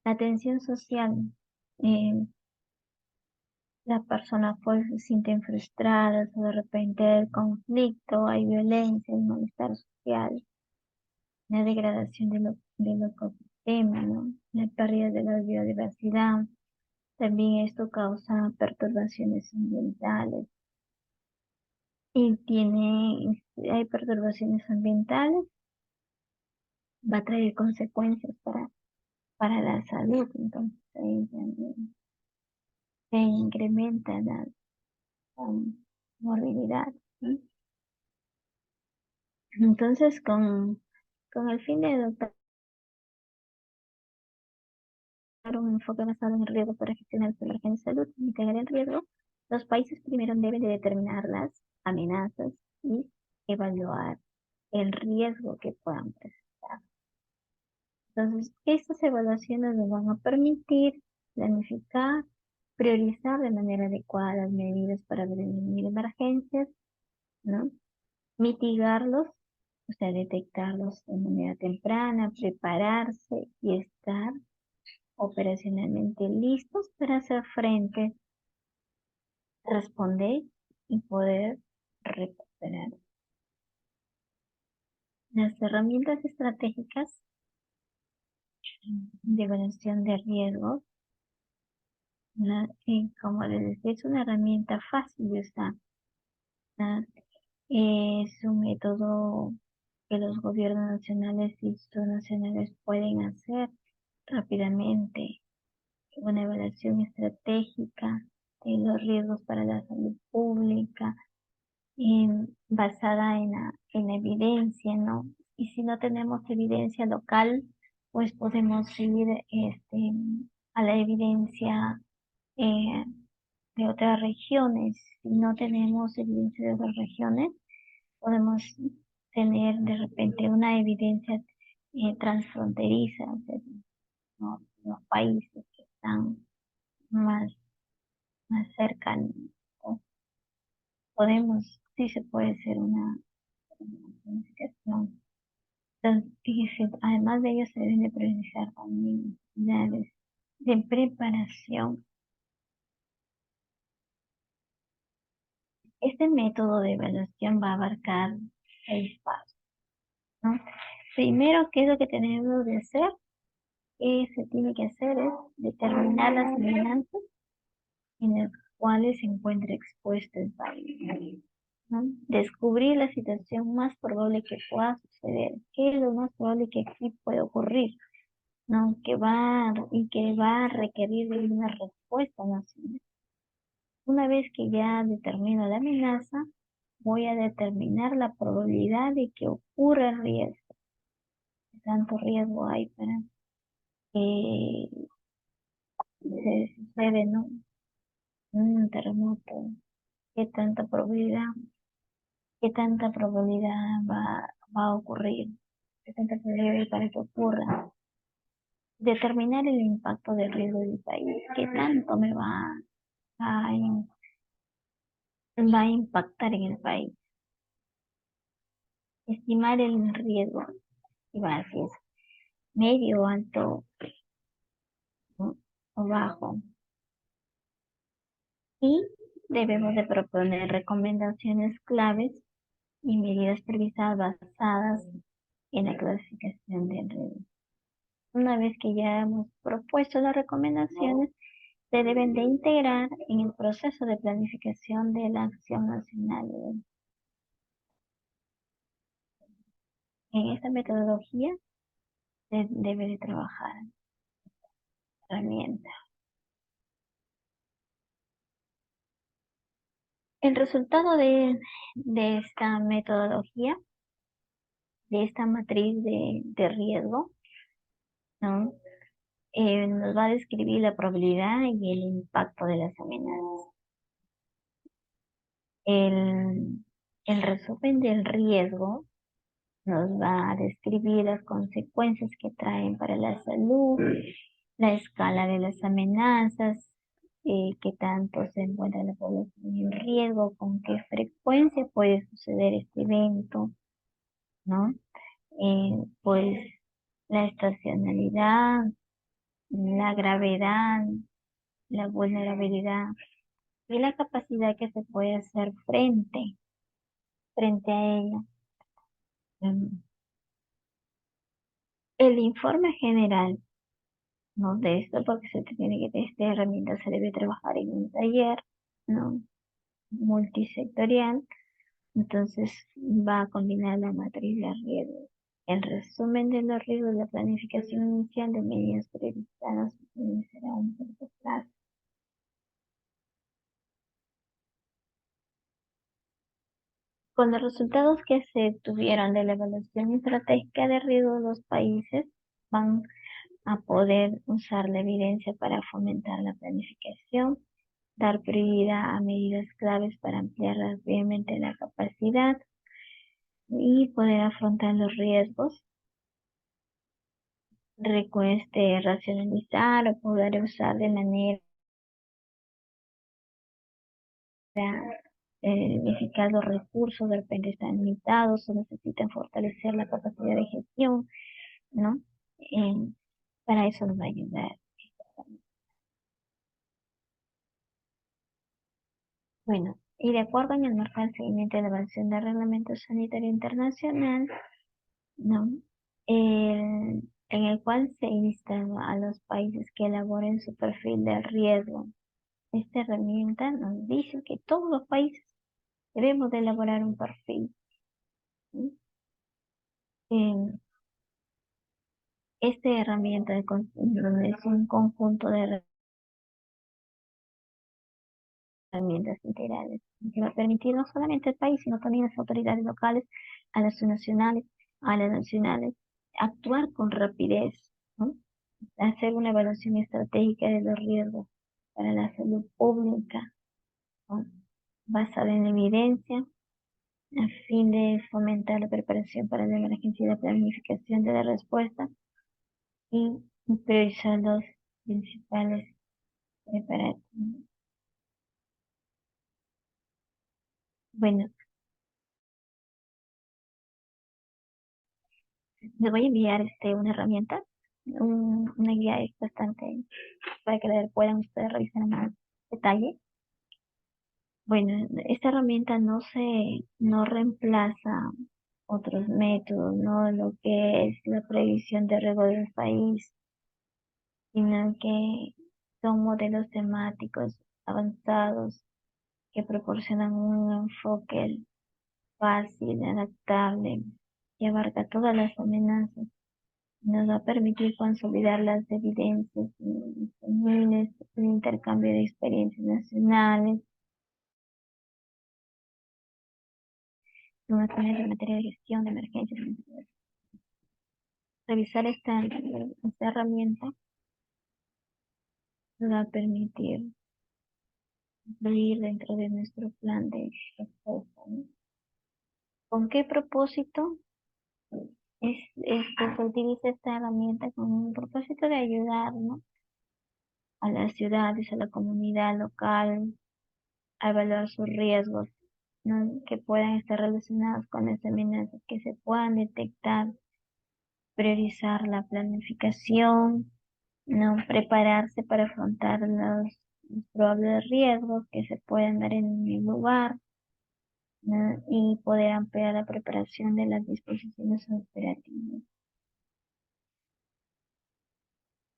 La atención social. eh, las personas pues se sienten frustradas o de repente hay conflicto, hay violencia, hay malestar social, la degradación del ecosistema, ¿no? La pérdida de la biodiversidad. También esto causa perturbaciones ambientales y hay perturbaciones ambientales, va a traer consecuencias para la salud, entonces ahí también se incrementa la morbilidad, ¿sí? Entonces, con el fin de adoptar un enfoque basado en el riesgo para gestionar las emergencias de salud y mitigar el riesgo, los países primero deben de determinar las amenazas y evaluar el riesgo que puedan presentar. Entonces, estas evaluaciones nos van a permitir planificar, priorizar de manera adecuada las medidas para prevenir emergencias, ¿no? Mitigarlos, o sea, detectarlos de manera temprana, prepararse y estar operacionalmente listos para hacer frente, responder y poder recuperar. Las herramientas estratégicas de evaluación de riesgos, como les decía, es una herramienta fácil de usar, ¿no? Es un método que los gobiernos nacionales y subnacionales pueden hacer rápidamente. Una evaluación estratégica de los riesgos para la salud pública, basada en la evidencia, ¿no? Y si no tenemos evidencia local, pues podemos ir a la evidencia eh, de otras regiones. Si no tenemos evidencia de otras regiones, podemos tener de repente una evidencia transfronteriza, o sea, ¿no? Los países que están más, más cercanos. Sí se puede hacer una planificación. Entonces, fíjese, además de ello se deben de priorizar también actividades de preparación. Este método de evaluación va a abarcar 6 pasos, ¿no? Primero, ¿qué es lo que tenemos de hacer? ¿Qué se tiene que hacer? Es determinar las amenazas en las cuales se encuentra expuesto el país, ¿no? Descubrir la situación más probable que pueda suceder. ¿Qué es lo más probable que aquí puede ocurrir? ¿No? Que va a requerir de una respuesta nacional. Una vez que ya determino la amenaza, voy a determinar la probabilidad de que ocurra el riesgo. ¿Qué tanto riesgo hay para que se suceda, ¿no? Un terremoto? ¿Qué tanta probabilidad? ¿Qué tanta probabilidad va a ocurrir? ¿Qué tanta probabilidad hay para que ocurra? Determinar el impacto del riesgo del país. ¿Qué tanto a, va a impactar en el país? Estimar el riesgo, si va a ser medio, alto, ¿no? O bajo. Y debemos de proponer recomendaciones claves y medidas previstas basadas en la clasificación de riesgos. Una vez que ya hemos propuesto las recomendaciones, se deben de integrar en el proceso de planificación de la acción nacional. En esta metodología se debe de trabajar herramienta. El resultado de esta metodología, de esta matriz de riesgo, ¿no? Nos va a describir la probabilidad y el impacto de las amenazas. El resumen del riesgo nos va a describir las consecuencias que traen para la salud, la escala de las amenazas, qué tanto se encuentra la población en riesgo, con qué frecuencia puede suceder este evento, ¿no? Pues la estacionalidad, la gravedad, la vulnerabilidad y la capacidad que se puede hacer frente a ella. El informe general, ¿no? De esto, porque se tiene que, esta herramienta se debe trabajar en un taller, ¿no? Multisectorial, entonces va a combinar la matriz de riesgos, el resumen de los riesgos, la planificación inicial de medidas priorizadas será un corto plazo. Con los resultados que se tuvieron de la evaluación estratégica de riesgo, los países van a poder usar la evidencia para fomentar la planificación, dar prioridad a medidas claves para ampliar rápidamente la capacidad y poder afrontar los riesgos, racionalizar o poder usar de manera eficaz los recursos, de repente están limitados o necesitan fortalecer la capacidad de gestión, ¿no? Eh, para eso nos va a ayudar. Bueno, y de acuerdo en el marco del seguimiento de la evaluación del Reglamento Sanitario Internacional, ¿no? En el cual se insta a los países que elaboren su perfil de riesgo. Esta herramienta nos dice que todos los países debemos de elaborar un perfil, ¿sí? Esta herramienta es un conjunto de herramientas integrales que va a permitir no solamente al país, sino también a las autoridades locales, a las nacionales, actuar con rapidez, ¿no? Hacer una evaluación estratégica de los riesgos para la salud pública, ¿no? Basada en la evidencia, a fin de fomentar la preparación para la emergencia y la planificación de la respuesta y priorizar los principales preparativos. Bueno, les voy a enviar una herramienta, una guía bastante para que la puedan ustedes revisar en más detalle. Bueno, esta herramienta no reemplaza otros métodos, no lo que es la previsión de riesgo del país, sino que son modelos temáticos avanzados que proporcionan un enfoque fácil, adaptable y abarca todas las amenazas. Nos va a permitir consolidar las evidencias disponibles, el intercambio de experiencias nacionales, donaciones de materia de gestión de emergencias. Revisar esta herramienta nos va a permitir incluir dentro de nuestro plan de respuesta, ¿no? ¿Con qué propósito se utiliza esta herramienta? Con el propósito de ayudar, ¿no? A las ciudades, a la comunidad local, a evaluar sus riesgos, ¿no? Que puedan estar relacionados con las amenazas, que se puedan detectar, priorizar la planificación, ¿no? Prepararse para afrontar los probables riesgos que se pueden dar en el lugar, ¿no? Y poder ampliar la preparación de las disposiciones operativas.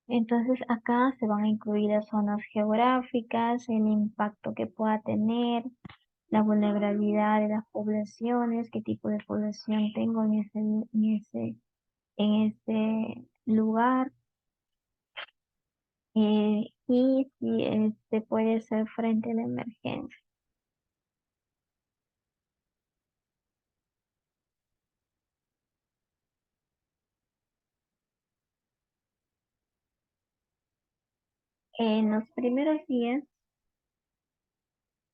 Entonces acá se van a incluir las zonas geográficas, el impacto que pueda tener, la vulnerabilidad de las poblaciones, qué tipo de población tengo en ese lugar, y si este puede ser frente a la emergencia. En los primeros días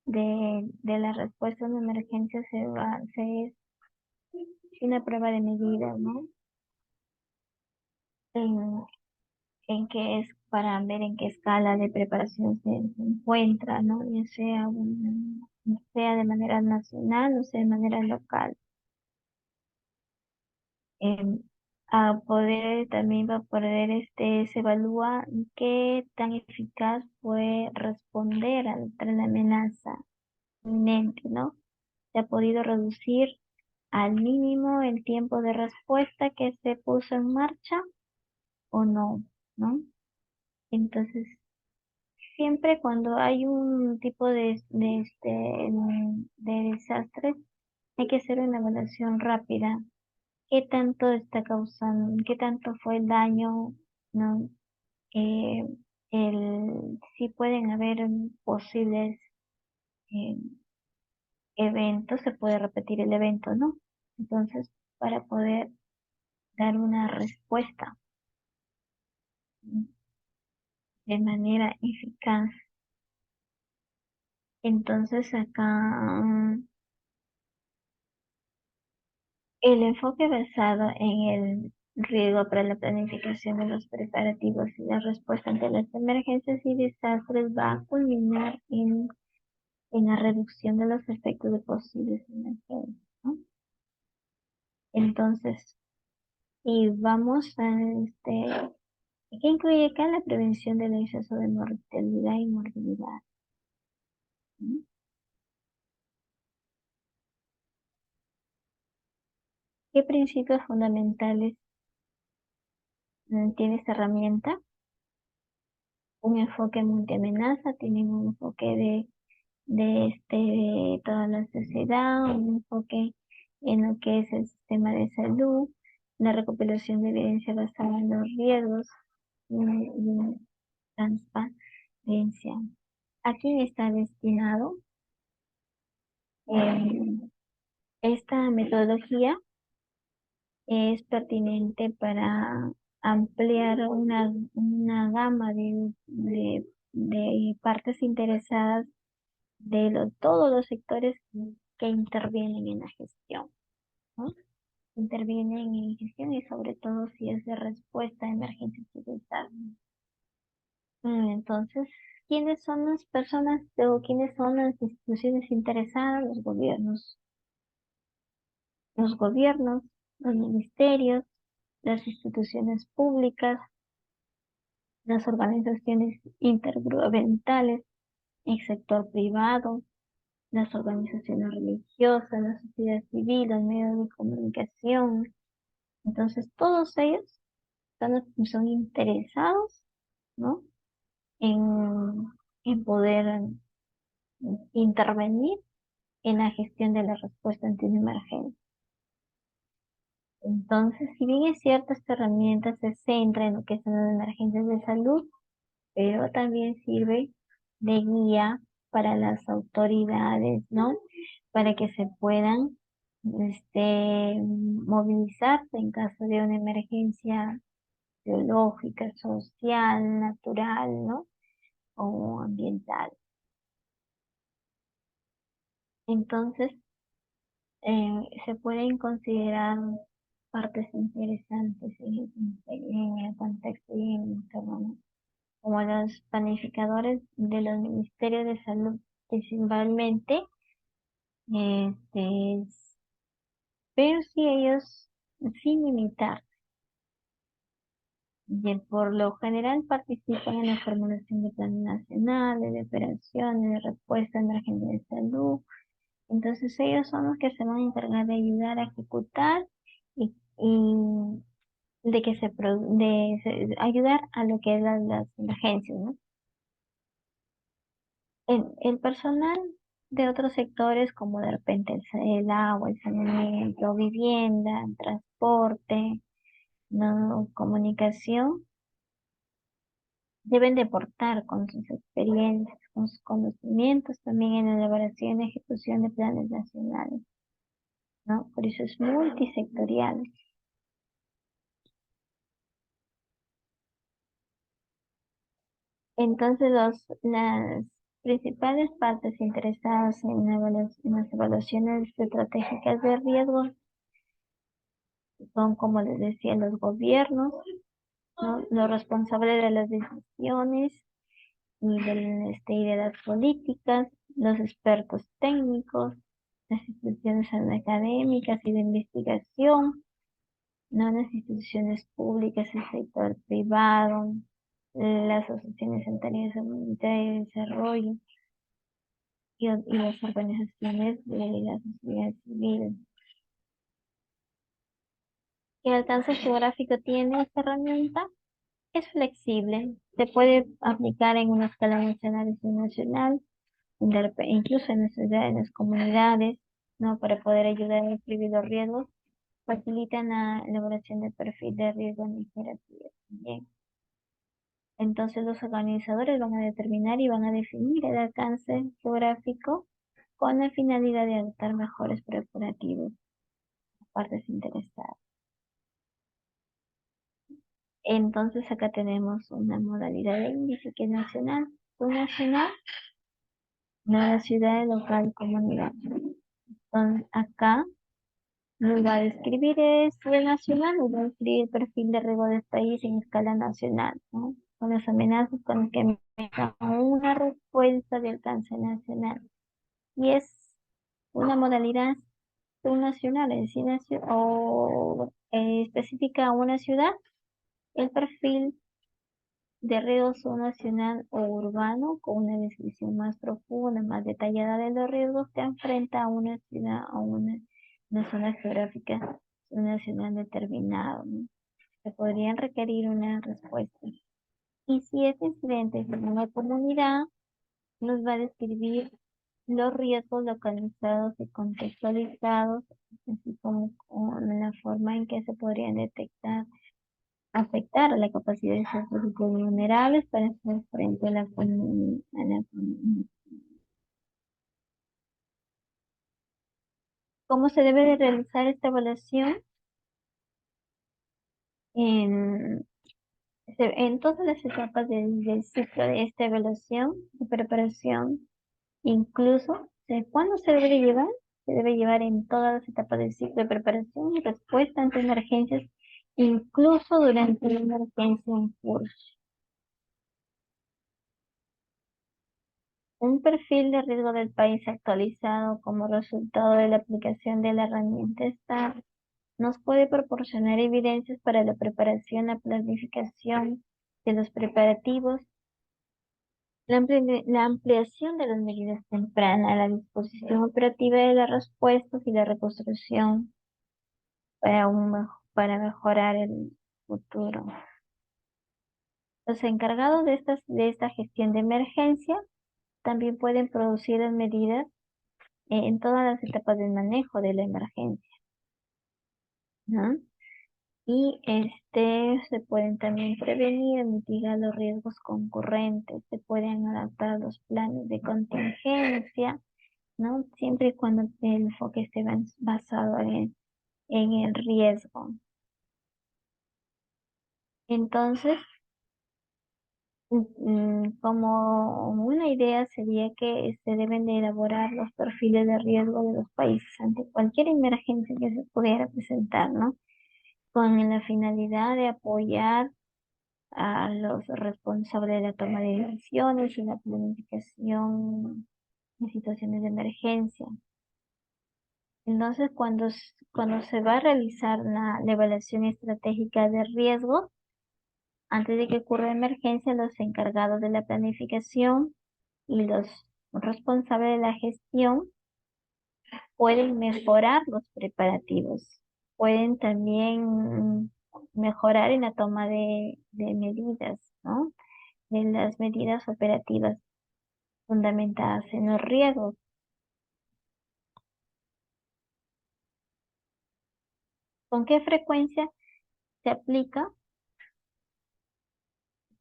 de la respuesta a una emergencia se es una prueba de medida, ¿no? En, en qué es para ver en qué escala de preparación se encuentra, ¿no? Ya sea de manera nacional o sea de manera local. Em, a poder también va a poder se evalúa qué tan eficaz fue responder ante la amenaza inminente, ¿no? Se ha podido reducir al mínimo el tiempo de respuesta que se puso en marcha o no, ¿no? Entonces, siempre cuando hay un tipo de desastre, hay que hacer una evaluación rápida. ¿Qué tanto está causando? ¿Qué tanto fue el daño? ¿No? Eh, si pueden haber posibles eh, eventos, se puede repetir el evento, ¿no? Entonces, para poder dar una respuesta de manera eficaz. Entonces, acá el enfoque basado en el riesgo para la planificación de los preparativos y la respuesta ante las emergencias y desastres va a culminar en la reducción de los efectos de posibles emergencias, ¿no? Entonces, y vamos a ¿qué incluye acá la prevención del exceso de mortalidad y morbilidad? ¿No? ¿Qué principios fundamentales tiene esta herramienta? Un enfoque multiamenaza, tienen un enfoque de toda la sociedad, un enfoque en lo que es el sistema de salud, la recopilación de evidencia basada en los riesgos y transparencia. ¿A quién está destinado? Eh, Esta metodología es pertinente para ampliar una gama de partes interesadas de todos los sectores que intervienen en la gestión, ¿no? Intervienen en gestión y sobre todo si es de respuesta a emergencias y desastres. Entonces, ¿quiénes son las personas o quiénes son las instituciones interesadas? Los gobiernos, los ministerios, las instituciones públicas, las organizaciones intergubernamentales, el sector privado, las organizaciones religiosas, la sociedad civil, los medios de comunicación. Entonces, todos ellos son interesados, ¿no? En, en poder intervenir en la gestión de la respuesta ante una emergencia. Entonces, si bien es cierto, esta herramienta se centra en lo que son las emergencias de salud, pero también sirve de guía para las autoridades, ¿no? Para que se puedan movilizarse en caso de una emergencia biológica, social, natural, ¿no? O ambiental. Entonces, se pueden considerar partes interesantes en el contexto y en el entorno, como los planificadores de los ministerios de salud, principalmente, este, pero sí ellos, sin limitar, Y por lo general participan en la formulación de planes nacionales, de operaciones, de respuesta a emergencias de salud. Entonces ellos son los que se van a encargar de ayudar a ejecutar y de que ayudar a lo que es las emergencias, ¿no? El personal de otros sectores, como de repente el agua, el saneamiento, vivienda, transporte, ¿no? Comunicación, deben de aportar con sus experiencias, con sus conocimientos también en la elaboración y ejecución de planes nacionales, ¿no? Por eso es multisectorial. Entonces, las principales partes interesadas en las evaluaciones estratégicas de riesgos son, como les decía, los gobiernos, ¿no? Los responsables de las decisiones y de las políticas, los expertos técnicos, las instituciones académicas y de investigación, ¿no? Las instituciones públicas, el sector privado, las asociaciones de desarrollo y las organizaciones de la sociedad civil. ¿Qué alcance geográfico tiene esta herramienta? Es flexible, se puede aplicar en una escala nacional y subnacional, incluso en las ciudades, en las comunidades, ¿no? Para poder ayudar a describir los riesgos, facilitan la elaboración del perfil de riesgo en jerarquía también. Entonces los organizadores van a determinar y van a definir el alcance geográfico con la finalidad de adoptar mejores preparativos a partes interesadas. Entonces acá tenemos una modalidad de índice que es nacional, subnacional, nueva ciudad, local, comunidad. Entonces acá nos va a describir el nacional, nos va a describir el perfil de riesgo del país en escala nacional, ¿no? Con las amenazas con las que metan una respuesta de alcance nacional. Y es una modalidad subnacional, es decir, específica a una ciudad, el perfil de riesgo subnacional o urbano, con una descripción más profunda, más detallada de los riesgos que enfrenta a una ciudad o una zona geográfica subnacional determinada, ¿no? Se podrían requerir una respuesta. Y si es incidente en una comunidad, nos va a describir los riesgos localizados y contextualizados, así como con la forma en que se podrían detectar, afectar a la capacidad de esos grupos vulnerables para hacer frente a la comunidad. ¿Cómo se debe de realizar esta evaluación? En, en todas las etapas del ciclo de esta evaluación de preparación. Incluso, ¿cuándo se debe de llevar? Se debe llevar en todas las etapas del ciclo de preparación y respuesta ante emergencias, incluso durante la emergencia en curso. Un perfil de riesgo del país actualizado como resultado de la aplicación de la herramienta STAR nos puede proporcionar evidencias para la preparación, la planificación de los preparativos, la ampliación de las medidas tempranas, la disposición operativa de las respuestas y la reconstrucción para mejorar el futuro. Los encargados de esta gestión de emergencia también pueden producir las medidas en todas las etapas del manejo de la emergencia, ¿no? Y se pueden también prevenir y mitigar los riesgos concurrentes, se pueden adaptar los planes de contingencia, ¿no? Siempre y cuando el enfoque esté basado en el riesgo. Entonces, como una idea sería que se deben de elaborar los perfiles de riesgo de los países ante cualquier emergencia que se pudiera presentar, ¿no? Con la finalidad de apoyar a los responsables de la toma de decisiones y la planificación en situaciones de emergencia. Entonces, cuando se va a realizar la evaluación estratégica de riesgo, Antes de que ocurra emergencia, los encargados de la planificación y los responsables de la gestión pueden mejorar los preparativos. Pueden también mejorar en la toma de medidas, ¿no? De las medidas operativas fundamentadas en los riesgos. ¿Con qué frecuencia se aplica?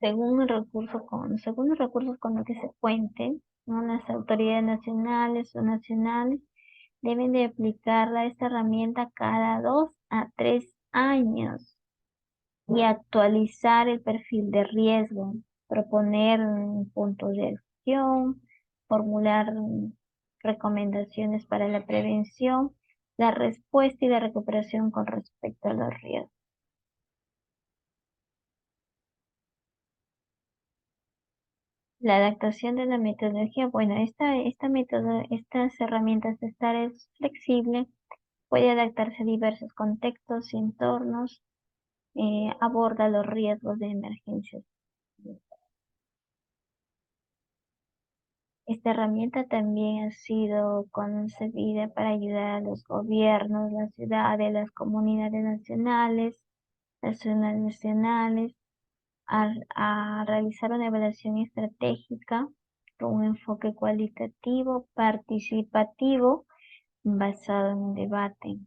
Según los recursos con los que se cuenten, ¿no? Las autoridades nacionales o nacionales deben de aplicarla esta herramienta cada 2 a 3 años y actualizar el perfil de riesgo, proponer puntos de acción, formular recomendaciones para la prevención, la respuesta y la recuperación con respecto a los riesgos. La adaptación de la metodología, bueno, estas herramientas de estar es flexible, puede adaptarse a diversos contextos y entornos, aborda los riesgos de emergencias. Esta herramienta también ha sido concebida para ayudar a los gobiernos, las ciudades, las comunidades nacionales, las zonas nacionales, a realizar una evaluación estratégica con un enfoque cualitativo, participativo, basado en un debate.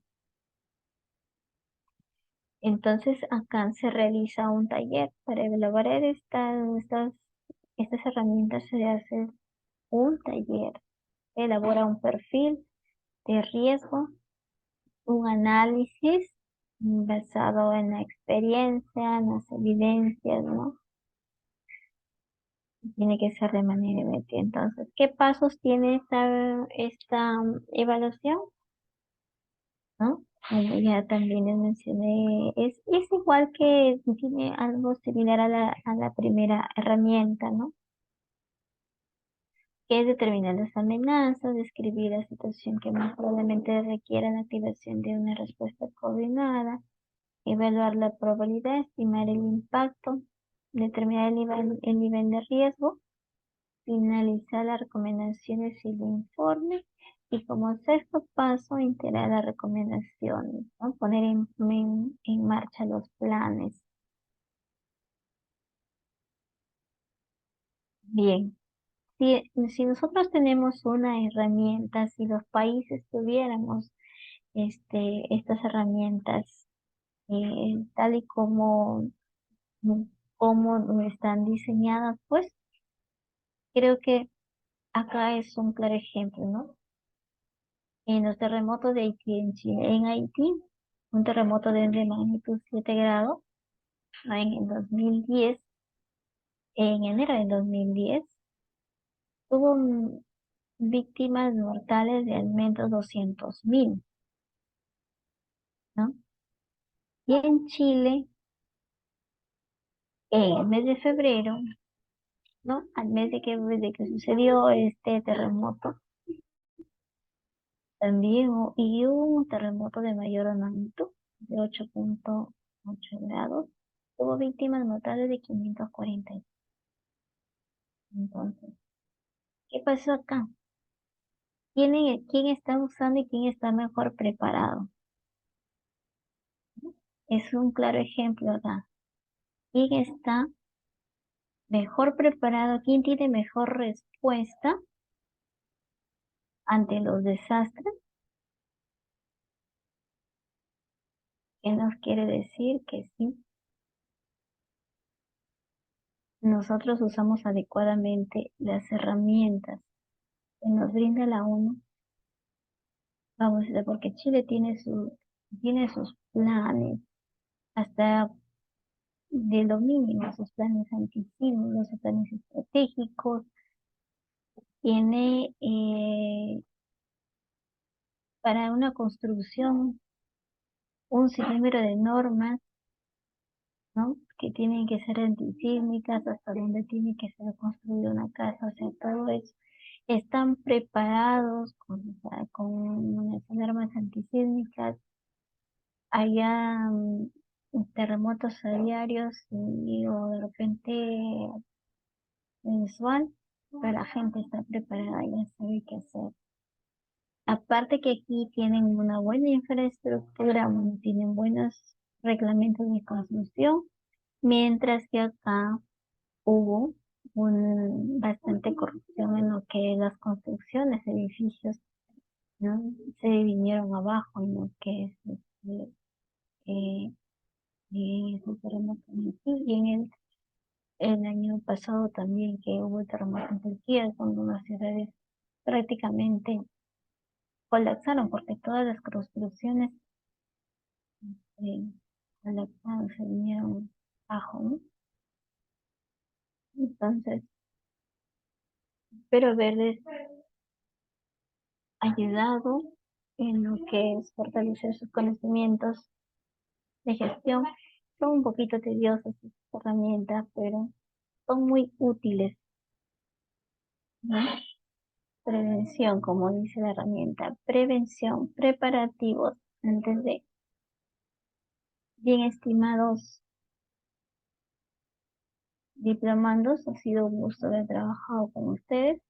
Entonces acá se realiza un taller para elaborar estas herramientas. Se hace un taller, elabora un perfil de riesgo, un análisis basado en la experiencia, en las evidencias, ¿no? Tiene que ser de manera inmediata. Entonces, ¿qué pasos tiene esta evaluación? ¿No? Como ya también les mencioné, es igual que tiene algo similar a la primera herramienta, ¿no? Que es determinar las amenazas, describir la situación que más probablemente requiera la activación de una respuesta coordinada, evaluar la probabilidad, estimar el impacto, determinar el nivel de riesgo, finalizar las recomendaciones y el informe, y como sexto paso, integrar las recomendaciones, ¿no? Poner en marcha los planes. Bien, si nosotros tenemos una herramienta, si los países tuviéramos estas herramientas tal y como están diseñadas, pues creo que acá es un claro ejemplo, ¿no? En los terremotos de Haití, en Chile, en Haití, un terremoto de magnitud 7 grados, ¿no? En el 2010, en enero del 2010, tuvo víctimas mortales de al menos 200.000, ¿no? Y en Chile, en el mes de febrero, ¿no? Al mes de que sucedió este terremoto, también y hubo un terremoto de mayor magnitud, de 8.8 grados. Hubo víctimas mortales de 540. Entonces, ¿qué pasó acá? ¿Quién está usando y quién está mejor preparado? Es un claro ejemplo acá. ¿Quién está mejor preparado? ¿Quién tiene mejor respuesta ante los desastres? ¿Qué nos quiere decir? Que sí, nosotros usamos adecuadamente las herramientas que nos brinda la ONU. Vamos a ver, porque Chile tiene sus planes, hasta de lo mínimo, sus planes antisísmicos, sus planes estratégicos, tiene para una construcción un sinnúmero de normas, ¿no? Que tienen que ser antisísmicas, hasta donde tiene que ser construida una casa, o sea, todo eso. Están preparados con unas normas antisísmicas. Allá terremotos a diarios o de repente mensual, pero la gente está preparada y ya sabe qué hacer. Aparte que aquí tienen una buena infraestructura, tienen buenos reglamentos de construcción, mientras que acá hubo bastante corrupción en lo que es las construcciones, edificios, ¿no? Se vinieron abajo en lo que es eh, el terremoto en Haití. Y el año pasado también que hubo el terremoto en Turquía, cuando las ciudades prácticamente colapsaron porque todas las construcciones eh, colapsaron, se vinieron abajo, ¿no? Entonces, pero verdes ha ayudado en lo que es fortalecer sus conocimientos de gestión. Son un poquito tediosas estas herramientas, pero son muy útiles, ¿no? Prevención, como dice la herramienta, prevención, preparativos antes de. Bien, estimados diplomandos, ha sido un gusto haber trabajado con ustedes.